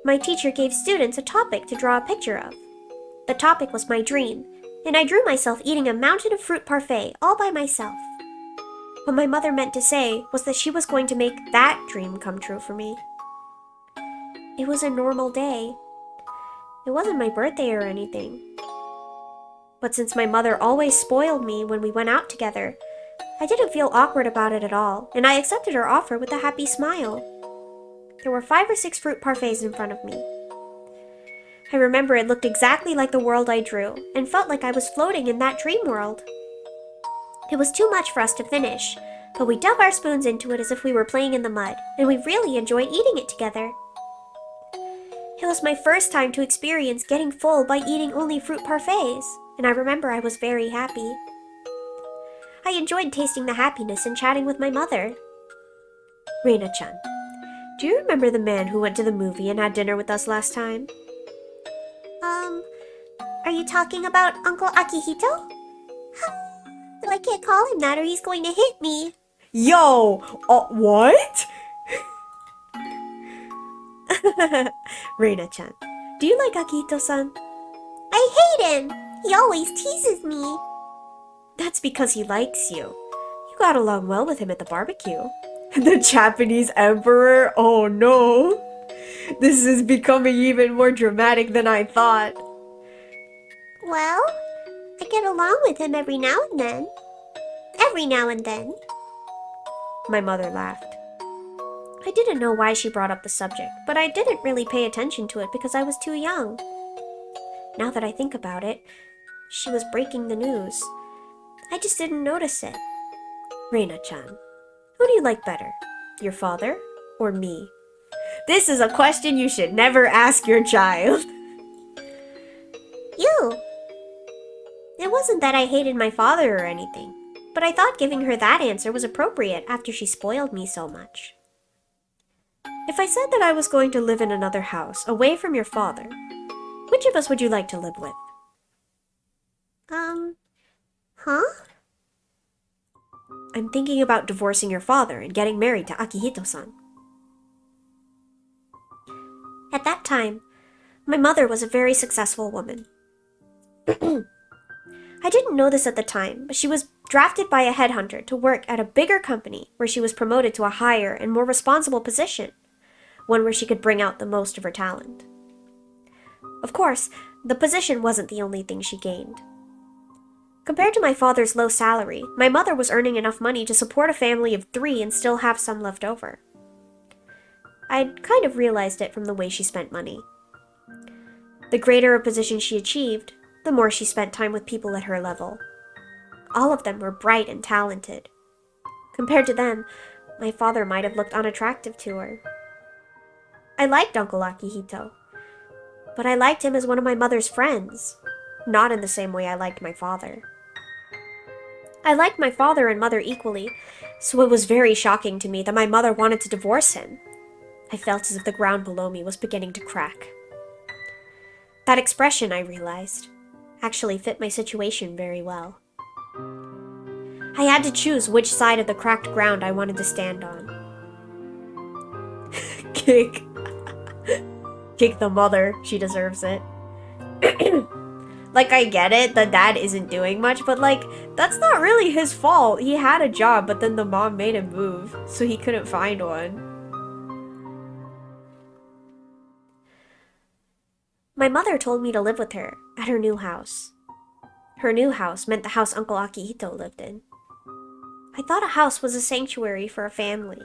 [SPEAKER 1] my teacher gave students a topic to draw a picture of. The topic was my dream, and I drew myself eating a mountain of fruit parfait all by myself. What my mother meant to say was that she was going to make that dream come true for me. It was a normal day. It wasn't my birthday or anything. But since my mother always spoiled me when we went out together, I didn't feel awkward about it at all, and I accepted her offer with a happy smile. There were 5 or 6 fruit parfaits in front of me. I remember it looked exactly like the world I drew, and felt like I was floating in that dream world. It was too much for us to finish, but we dug our spoons into it as if we were playing in the mud, and we really enjoyed eating it together. It was my first time to experience getting full by eating only fruit parfaits, and I remember I was very happy. I enjoyed tasting the happiness and chatting with my mother. Rena-chan, do you remember the man who went to the movie and had dinner with us last time?
[SPEAKER 2] Are you talking about Uncle Akihito? I can't call him that or he's going to hit me.
[SPEAKER 1] Yo! What? Reina-chan, do you like Akihito-san?
[SPEAKER 2] I hate him. He always teases me.
[SPEAKER 1] That's because he likes you. You got along well with him at the barbecue. The Japanese emperor? Oh no! This is becoming even more dramatic than I thought.
[SPEAKER 2] Well, I get along with him every now and then. Every now and then.
[SPEAKER 1] My mother laughed. I didn't know why she brought up the subject, but I didn't really pay attention to it because I was too young. Now that I think about it, she was breaking the news. I just didn't notice it. Reina-chan, who do you like better, your father or me? This is a question you should never ask your child.
[SPEAKER 2] You.
[SPEAKER 1] It wasn't that I hated my father or anything, but I thought giving her that answer was appropriate after she spoiled me so much. If I said that I was going to live in another house, away from your father, which of us would you like to live with?
[SPEAKER 2] Huh?
[SPEAKER 1] I'm thinking about divorcing your father and getting married to Akihito-san. At that time, my mother was a very successful woman. I didn't know this at the time, but she was drafted by a headhunter to work at a bigger company where she was promoted to a higher and more responsible position, one where she could bring out the most of her talent. Of course, the position wasn't the only thing she gained. Compared to my father's low salary, my mother was earning enough money to support a family of 3 and still have some left over. I'd kind of realized it from the way she spent money. The greater a position she achieved, the more she spent time with people at her level. All of them were bright and talented. Compared to them, my father might have looked unattractive to her. I liked Uncle Akihito, but I liked him as one of my mother's friends, not in the same way I liked my father. I liked my father and mother equally, so it was very shocking to me that my mother wanted to divorce him. I felt as if the ground below me was beginning to crack. That expression, I realized, actually fit my situation very well. I had to choose which side of the cracked ground I wanted to stand on. Kick. Kick the mother. She deserves it. Like, I get it, the dad isn't doing much, but like, that's not really his fault. He had a job, but then the mom made him move, so he couldn't find one. My mother told me to live with her at her new house. Her new house meant the house Uncle Akihito lived in. I thought a house was a sanctuary for a family.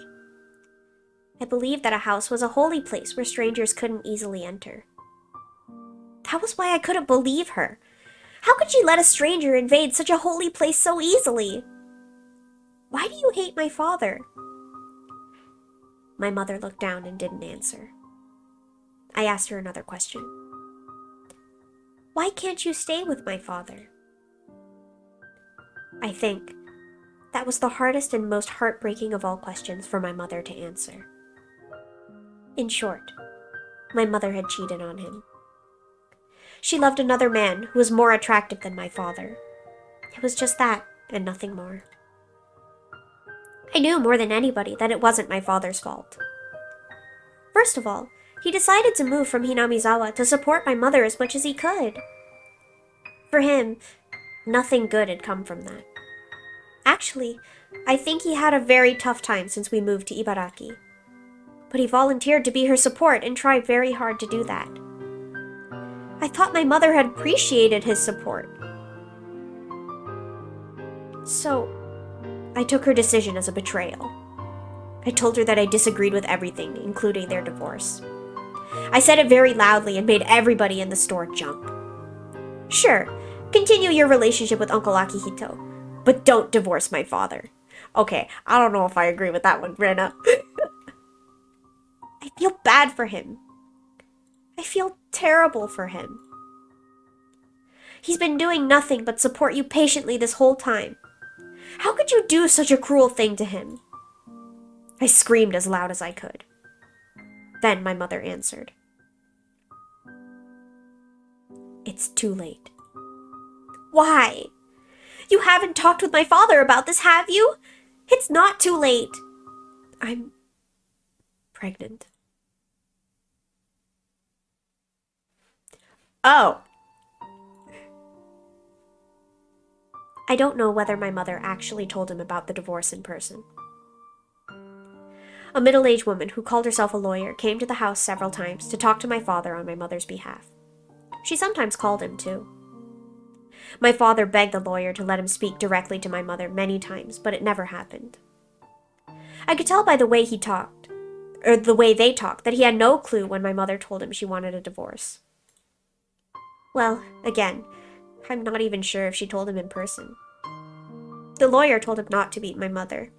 [SPEAKER 1] I believed that a house was a holy place where strangers couldn't easily enter. That was why I couldn't believe her. How could she let a stranger invade such a holy place so easily? Why do you hate my father? My mother looked down and didn't answer. I asked her another question. Why can't you stay with my father? I think that was the hardest and most heartbreaking of all questions for my mother to answer. In short, my mother had cheated on him. She loved another man who was more attractive than my father. It was just that, and nothing more. I knew more than anybody that it wasn't my father's fault. First of all, he decided to move from Hinamizawa to support my mother as much as he could. For him, nothing good had come from that. Actually, I think he had a very tough time since we moved to Ibaraki. But he volunteered to be her support and tried very hard to do that. I thought my mother had appreciated his support. So, I took her decision as a betrayal. I told her that I disagreed with everything, including their divorce. I said it very loudly and made everybody in the store jump. Sure, continue your relationship with Uncle Akihito, but don't divorce my father. Okay, I don't know if I agree with that one, Rena. I feel bad for him. I feel terrible for him. He's been doing nothing but support you patiently this whole time. How could you do such a cruel thing to him? I screamed as loud as I could. Then my mother answered. It's too late. Why? You haven't talked with my father about this, have you? It's not too late. I'm pregnant. Oh. I don't know whether my mother actually told him about the divorce in person. A middle-aged woman who called herself a lawyer came to the house several times to talk to my father on my mother's behalf. She sometimes called him, too. My father begged the lawyer to let him speak directly to my mother many times, but it never happened. I could tell by the way he talked, or the way they talked, that he had no clue when my mother told him she wanted a divorce. Well, again, I'm not even sure if she told him in person. The lawyer told him not to beat my mother,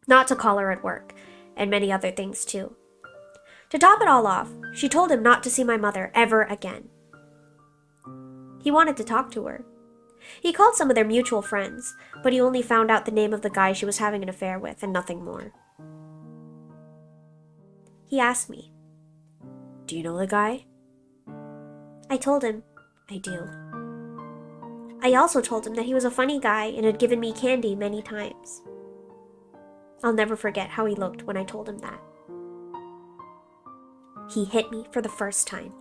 [SPEAKER 1] not to call her at work, and many other things too. To top it all off, she told him not to see my mother ever again. He wanted to talk to her. He called some of their mutual friends, but he only found out the name of the guy she was having an affair with and nothing more. He asked me, "Do you know the guy?" I told him, I do. I also told him that he was a funny guy and had given me candy many times. I'll never forget how he looked when I told him that. He hit me for the first time.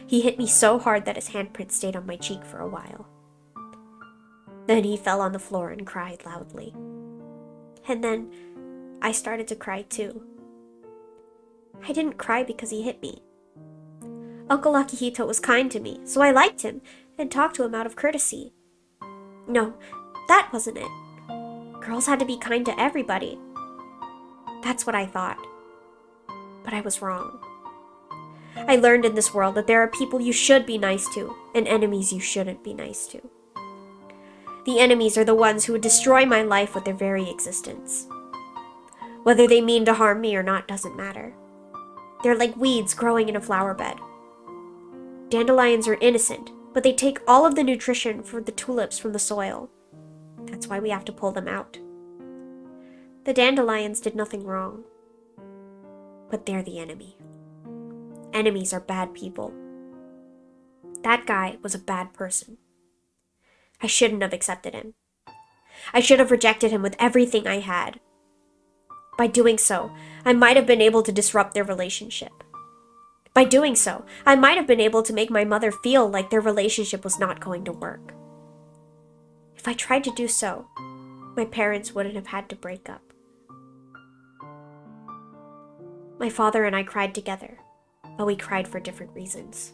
[SPEAKER 1] He hit me so hard that his handprint stayed on my cheek for a while. Then he fell on the floor and cried loudly. And then I started to cry too. I didn't cry because he hit me. Uncle Akihito was kind to me, so I liked him and talked to him out of courtesy. No, that wasn't it. Girls had to be kind to everybody. That's what I thought. But I was wrong. I learned in this world that there are people you should be nice to and enemies you shouldn't be nice to. The enemies are the ones who would destroy my life with their very existence. Whether they mean to harm me or not doesn't matter. They're like weeds growing in a flower bed. Dandelions are innocent, but they take all of the nutrition for the tulips from the soil. That's why we have to pull them out. The dandelions did nothing wrong. But they're the enemy. Enemies are bad people. That guy was a bad person. I shouldn't have accepted him. I should have rejected him with everything I had. By doing so, I might have been able to disrupt their relationship. By doing so, I might have been able to make my mother feel like their relationship was not going to work. If I tried to do so, my parents wouldn't have had to break up. My father and I cried together, but we cried for different reasons.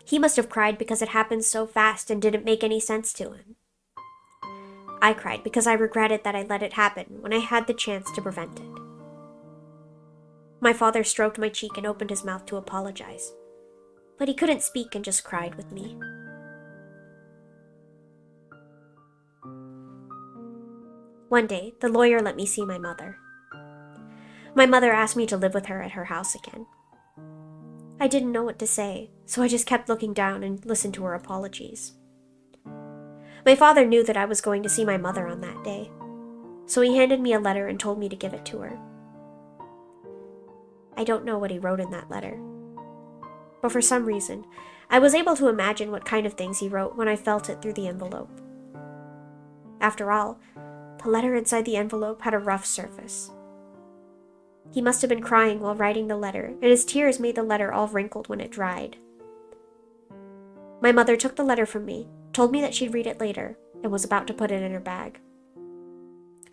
[SPEAKER 1] He must have cried because it happened so fast and didn't make any sense to him. I cried because I regretted that I let it happen when I had the chance to prevent it. My father stroked my cheek and opened his mouth to apologize, but he couldn't speak and just cried with me. One day, the lawyer let me see my mother. My mother asked me to live with her at her house again. I didn't know what to say, so I just kept looking down and listened to her apologies. My father knew that I was going to see my mother on that day, so he handed me a letter and told me to give it to her. I don't know what he wrote in that letter, but for some reason, I was able to imagine what kind of things he wrote when I felt it through the envelope. After all, the letter inside the envelope had a rough surface. He must have been crying while writing the letter, and his tears made the letter all wrinkled when it dried. My mother took the letter from me, told me that she'd read it later, and was about to put it in her bag.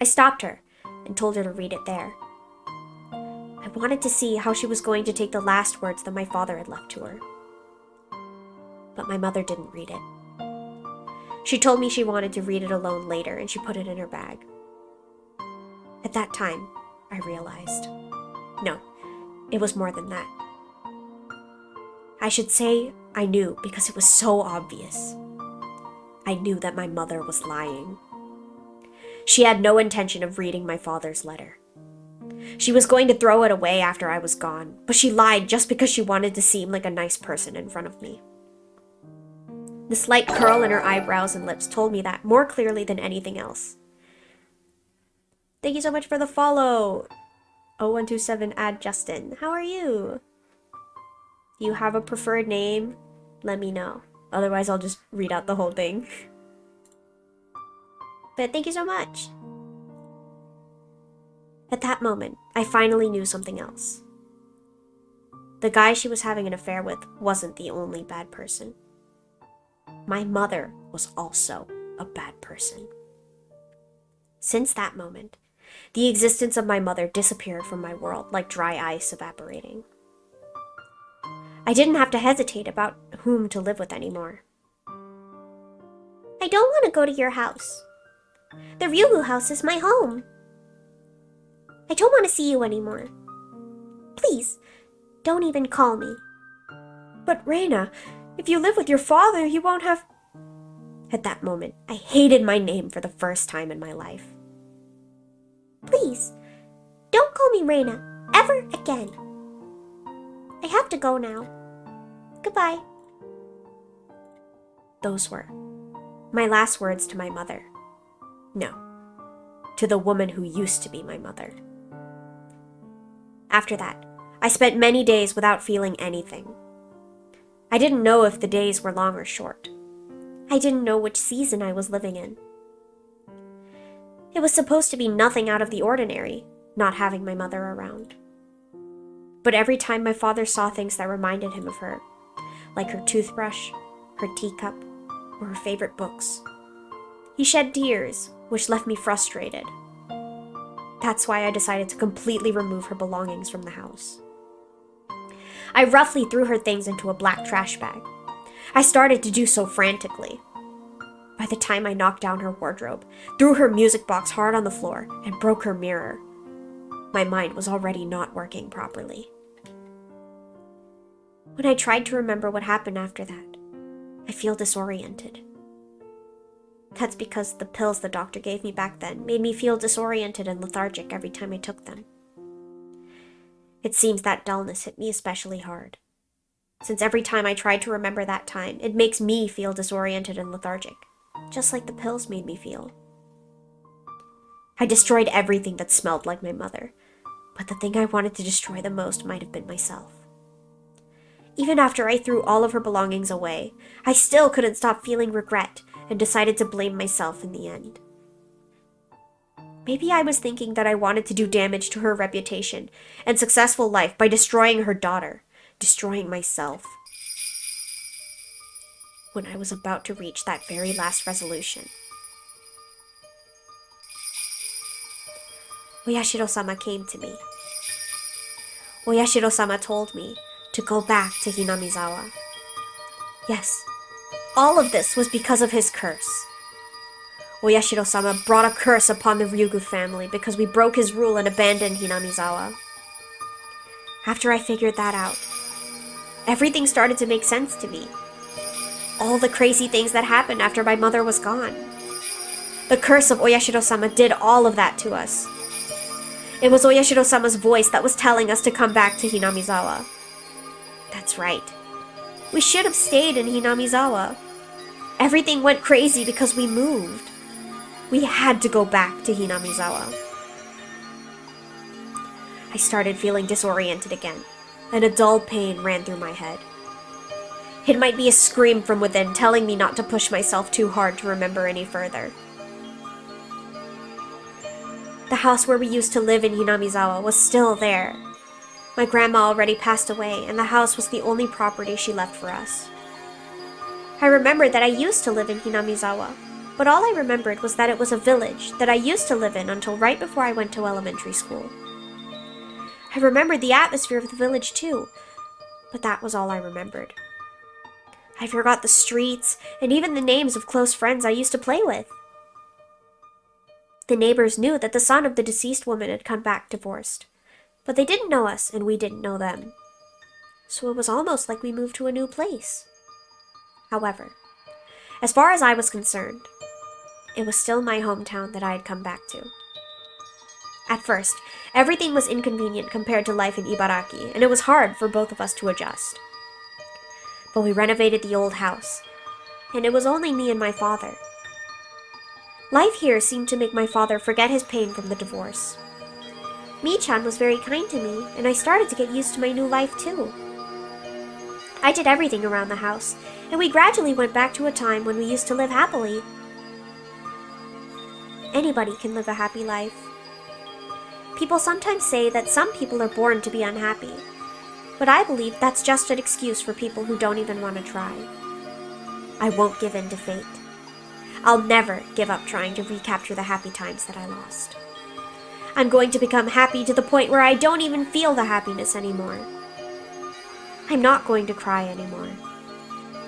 [SPEAKER 1] I stopped her and told her to read it there. I wanted to see how she was going to take the last words that my father had left to her. But my mother didn't read it. She told me she wanted to read it alone later, and she put it in her bag. At that time, I realized. No, it was more than that. I should say I knew because it was so obvious. I knew that my mother was lying. She had no intention of reading my father's letter. She was going to throw it away after I was gone, but she lied just because she wanted to seem like a nice person in front of me. The slight curl in her eyebrows and lips told me that more clearly than anything else. Thank you so much for the follow. 0127 add Justin. How are you? Do you have a preferred name? Let me know. Otherwise, I'll just read out the whole thing. but thank you so much. At that moment, I finally knew something else. The guy she was having an affair with wasn't the only bad person. My mother was also a bad person. Since that moment, the existence of my mother disappeared from my world like dry ice evaporating. I didn't have to hesitate about whom to live with anymore.
[SPEAKER 2] I don't want to go to your house. The Ryugu house is my home. I don't want to see you anymore. Please, don't even call me.
[SPEAKER 1] But Rena, if you live with your father, you won't have... At that moment, I hated my name for the first time in my life.
[SPEAKER 2] Please, don't call me Rena ever again. I have to go now. Goodbye.
[SPEAKER 1] Those were my last words to my mother. No, to the woman who used to be my mother. After that, I spent many days without feeling anything. I didn't know if the days were long or short. I didn't know which season I was living in. It was supposed to be nothing out of the ordinary, not having my mother around. But every time my father saw things that reminded him of her, like her toothbrush, her teacup, or her favorite books, he shed tears, which left me frustrated. That's why I decided to completely remove her belongings from the house. I roughly threw her things into a black trash bag. I started to do so frantically. By the time I knocked down her wardrobe, threw her music box hard on the floor, and broke her mirror, my mind was already not working properly. When I tried to remember what happened after that, I feel disoriented. That's because the pills the doctor gave me back then made me feel disoriented and lethargic every time I took them. It seems that dullness hit me especially hard, since every time I tried to remember that time, it makes me feel disoriented and lethargic, just like the pills made me feel. I destroyed everything that smelled like my mother, but the thing I wanted to destroy the most might have been myself. Even after I threw all of her belongings away, I still couldn't stop feeling regret and decided to blame myself in the end. Maybe I was thinking that I wanted to do damage to her reputation and successful life by destroying her daughter, destroying myself. When I was about to reach that very last resolution, Oyashiro-sama came to me. Oyashiro-sama told me to go back to Hinamizawa. Yes, all of this was because of his curse. Oyashiro-sama brought a curse upon the Ryugu family because we broke his rule and abandoned Hinamizawa. After I figured that out, everything started to make sense to me. All the crazy things that happened after my mother was gone. The curse of Oyashiro-sama did all of that to us. It was Oyashiro-sama's voice that was telling us to come back to Hinamizawa. That's right. We should have stayed in Hinamizawa. Everything went crazy because we moved. We had to go back to Hinamizawa. I started feeling disoriented again, and a dull pain ran through my head. It might be a scream from within telling me not to push myself too hard to remember any further. The house where we used to live in Hinamizawa was still there. My grandma already passed away, and the house was the only property she left for us. I remembered that I used to live in Hinamizawa, but all I remembered was that it was a village that I used to live in until right before I went to elementary school. I remembered the atmosphere of the village too, but that was all I remembered. I forgot the streets and even the names of close friends I used to play with. The neighbors knew that the son of the deceased woman had come back divorced, but they didn't know us and we didn't know them. So it was almost like we moved to a new place. However, as far as I was concerned, it was still my hometown that I had come back to. At first, everything was inconvenient compared to life in Ibaraki, and it was hard for both of us to adjust. But we renovated the old house, and it was only me and my father. Life here seemed to make my father forget his pain from the divorce. Mi-chan was very kind to me, and I started to get used to my new life too. I did everything around the house, and we gradually went back to a time when we used to live happily. Anybody can live a happy life. People sometimes say that some people are born to be unhappy, but I believe that's just an excuse for people who don't even want to try. I won't give in to fate. I'll never give up trying to recapture the happy times that I lost. I'm going to become happy to the point where I don't even feel the happiness anymore. I'm not going to cry anymore.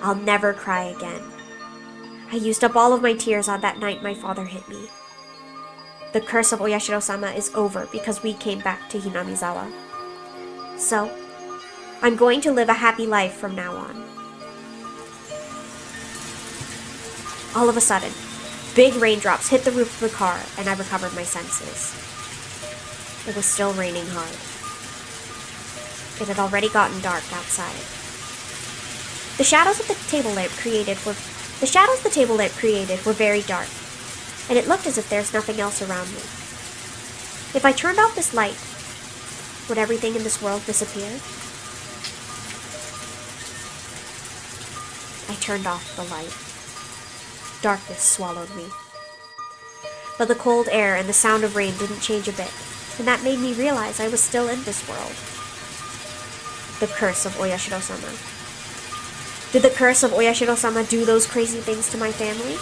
[SPEAKER 1] I'll never cry again. I used up all of my tears on that night my father hit me. The curse of Oyashiro-sama is over because we came back to Hinamizawa. So, I'm going to live a happy life from now on. All of a sudden, big raindrops hit the roof of the car and I recovered my senses. It was still raining hard. It had already gotten dark outside. The shadows the table lamp created were very dark, and it looked as if there's nothing else around me. If I turned off this light, would everything in this world disappear? I turned off the light. Darkness swallowed me. But the cold air and the sound of rain didn't change a bit, and that made me realize I was still in this world. The curse of Oyashiro-sama. Did the curse of Oyashiro-sama do those crazy things to my family?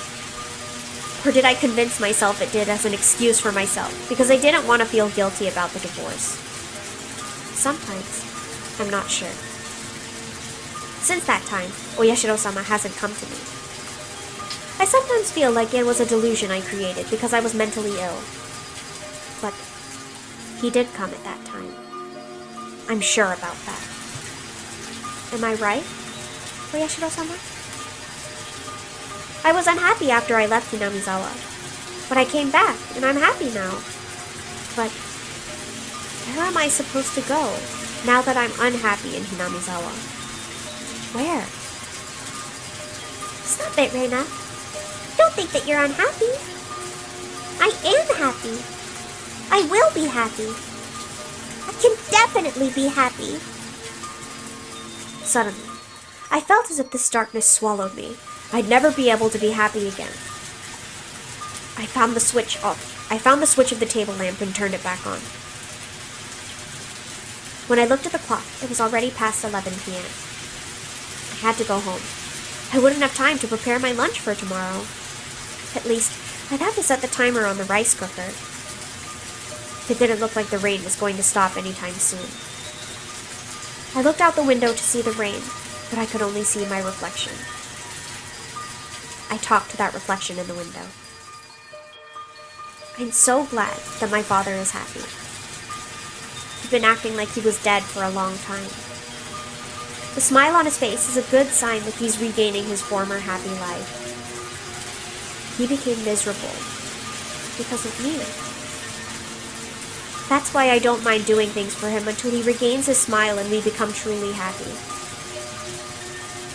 [SPEAKER 1] Or did I convince myself it did as an excuse for myself because I didn't want to feel guilty about the divorce? Sometimes, I'm not sure. Since that time, Oyashiro-sama hasn't come to me. I sometimes feel like it was a delusion I created because I was mentally ill. But he did come at that time. I'm sure about that. Am I right, Oyashiro-sama? I was unhappy after I left Hinamizawa, but I came back, and I'm happy now. But where am I supposed to go, now that I'm unhappy in Hinamizawa? Where?
[SPEAKER 2] Stop it, Rena. Don't think that you're unhappy. I am happy. I will be happy. I can definitely be happy.
[SPEAKER 1] Suddenly, I felt as if this darkness swallowed me. I'd never be able to be happy again. I found the switch of the table lamp and turned it back on. When I looked at the clock, it was already past 11 p.m. I had to go home. I wouldn't have time to prepare my lunch for tomorrow. At least, I'd have to set the timer on the rice cooker. It didn't look like the rain was going to stop anytime soon. I looked out the window to see the rain, but I could only see my reflection. I talked to that reflection in the window. I'm so glad that my father is happy. He's been acting like he was dead for a long time. The smile on his face is a good sign that he's regaining his former happy life. He became miserable because of me. That's why I don't mind doing things for him until he regains his smile and we become truly happy.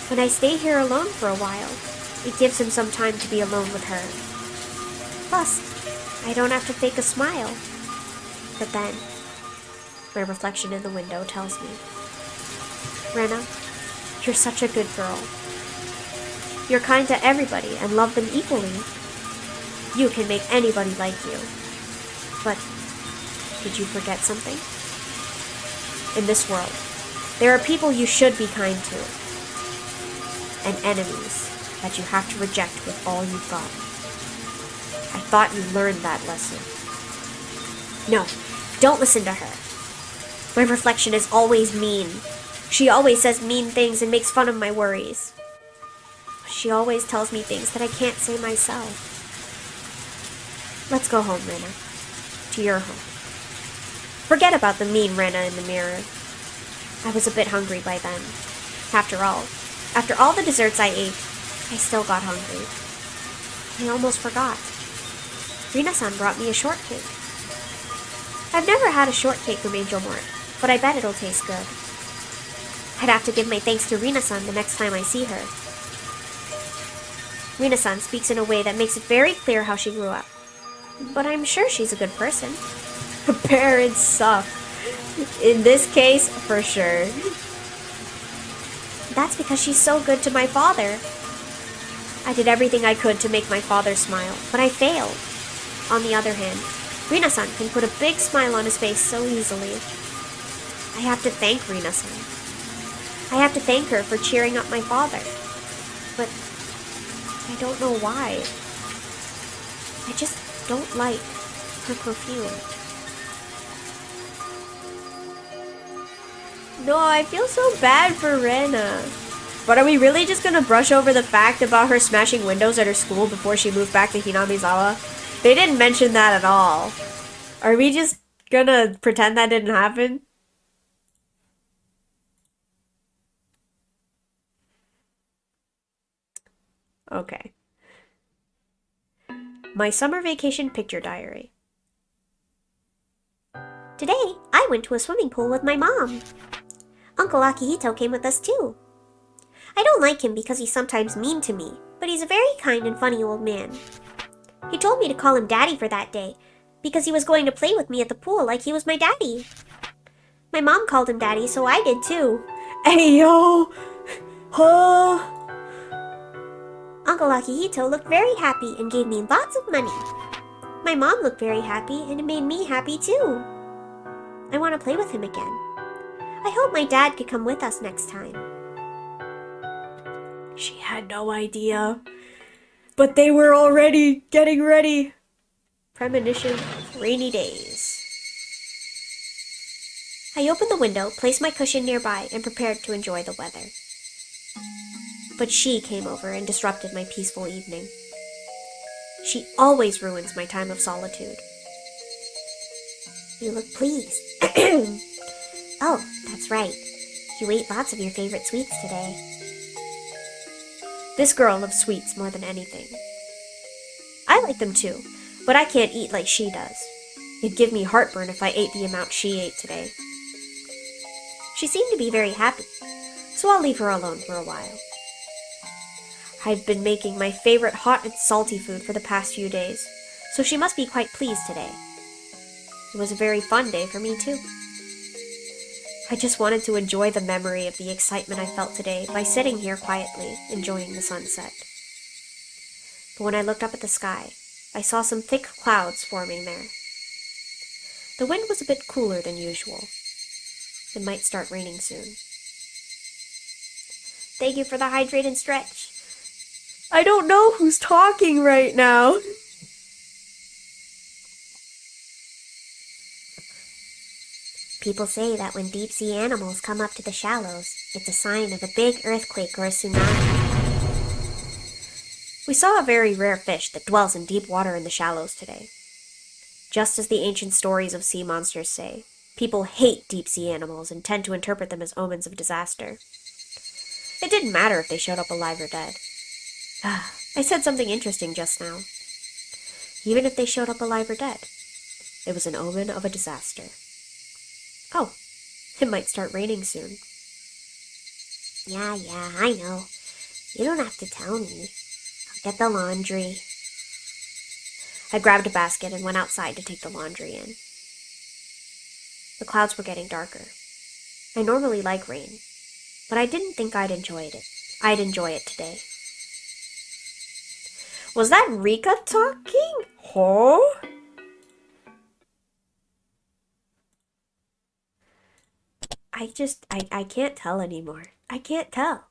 [SPEAKER 1] When I stay here alone for a while, it gives him some time to be alone with her. Plus, I don't have to fake a smile. But then, my reflection in the window tells me, Rena, you're such a good girl. You're kind to everybody and love them equally. You can make anybody like you. But did you forget something? In this world, there are people you should be kind to, and enemies that you have to reject with all you've got. I thought you learned that lesson. No, don't listen to her. My reflection is always mean. She always says mean things and makes fun of my worries. She always tells me things that I can't say myself. Let's go home, Rena. To your home. Forget about the mean Rena in the mirror. I was a bit hungry by then. After all the desserts I ate, I still got hungry. I almost forgot. Rina-san brought me a shortcake. I've never had a shortcake from Angel Mart, but I bet it'll taste good. I'd have to give my thanks to Rina-san the next time I see her. Rina-san speaks in a way that makes it very clear how she grew up. But I'm sure she's a good person. Her parents suck. In this case, for sure. That's because she's so good to my father. I did everything I could to make my father smile, but I failed. on the other hand, Rena-san can put a big smile on his face so easily. I have to thank Rena-san. I have to thank her for cheering up my father. But I don't know why. I just don't like her perfume. No, I feel so bad for Rena. But are we really just gonna brush over the fact about her smashing windows at her school before she moved back to Hinamizawa? They didn't mention that at all. Are we just gonna pretend that didn't happen? Okay. My summer vacation picture diary.
[SPEAKER 2] Today, I went to a swimming pool with my mom. Uncle Akihito came with us too. I don't like him because he's sometimes mean to me, but he's a very kind and funny old man. He told me to call him Daddy for that day, because he was going to play with me at the pool like he was my daddy. My mom called him Daddy, so I did too.
[SPEAKER 1] Hey yo! Huh?
[SPEAKER 2] Uncle Akihito looked very happy and gave me lots of money. My mom looked very happy and it made me happy too. I want to play with him again. I hope my dad could come with us next time.
[SPEAKER 1] She had no idea. But they were already getting ready. Premonition of rainy days.
[SPEAKER 2] I opened the window, placed my cushion nearby, and prepared to enjoy the weather.
[SPEAKER 1] But she came over and disrupted my peaceful evening. She always ruins my time of solitude.
[SPEAKER 2] You look pleased. Oh, that's right. You ate lots of your favorite sweets today.
[SPEAKER 1] This girl loves sweets more than anything. I like them too, but I can't eat like she does. It'd give me heartburn if I ate the amount she ate today. She seemed to be very happy, so I'll leave her alone for a while. I've been making my favorite hot and salty food for the past few days, so she must be quite pleased today. It was a very fun day for me too. I just wanted to enjoy the memory of the excitement I felt today by sitting here quietly, enjoying the sunset. But when I looked up at the sky, I saw some thick clouds forming there. The wind was a bit cooler than usual. It might start raining soon.
[SPEAKER 2] Thank you for the hydrate and stretch.
[SPEAKER 1] I don't know who's talking right now.
[SPEAKER 2] People say that when deep-sea animals come up to the shallows, it's a sign of a big earthquake or a tsunami.
[SPEAKER 1] We saw a very rare fish that dwells in deep water in the shallows today. Just as the ancient stories of sea monsters say, people hate deep-sea animals and tend to interpret them as omens of disaster. It didn't matter if they showed up alive or dead. I said something interesting just now. Even if they showed up alive or dead, it was an omen of a disaster. Oh, it might start raining soon.
[SPEAKER 2] Yeah, I know. You don't have to tell me. I'll get the laundry.
[SPEAKER 1] I grabbed a basket and went outside to take the laundry in. The clouds were getting darker. I normally like rain, but I didn't think I'd enjoy it today. Was that Rika talking? Huh? I can't tell anymore. I can't tell.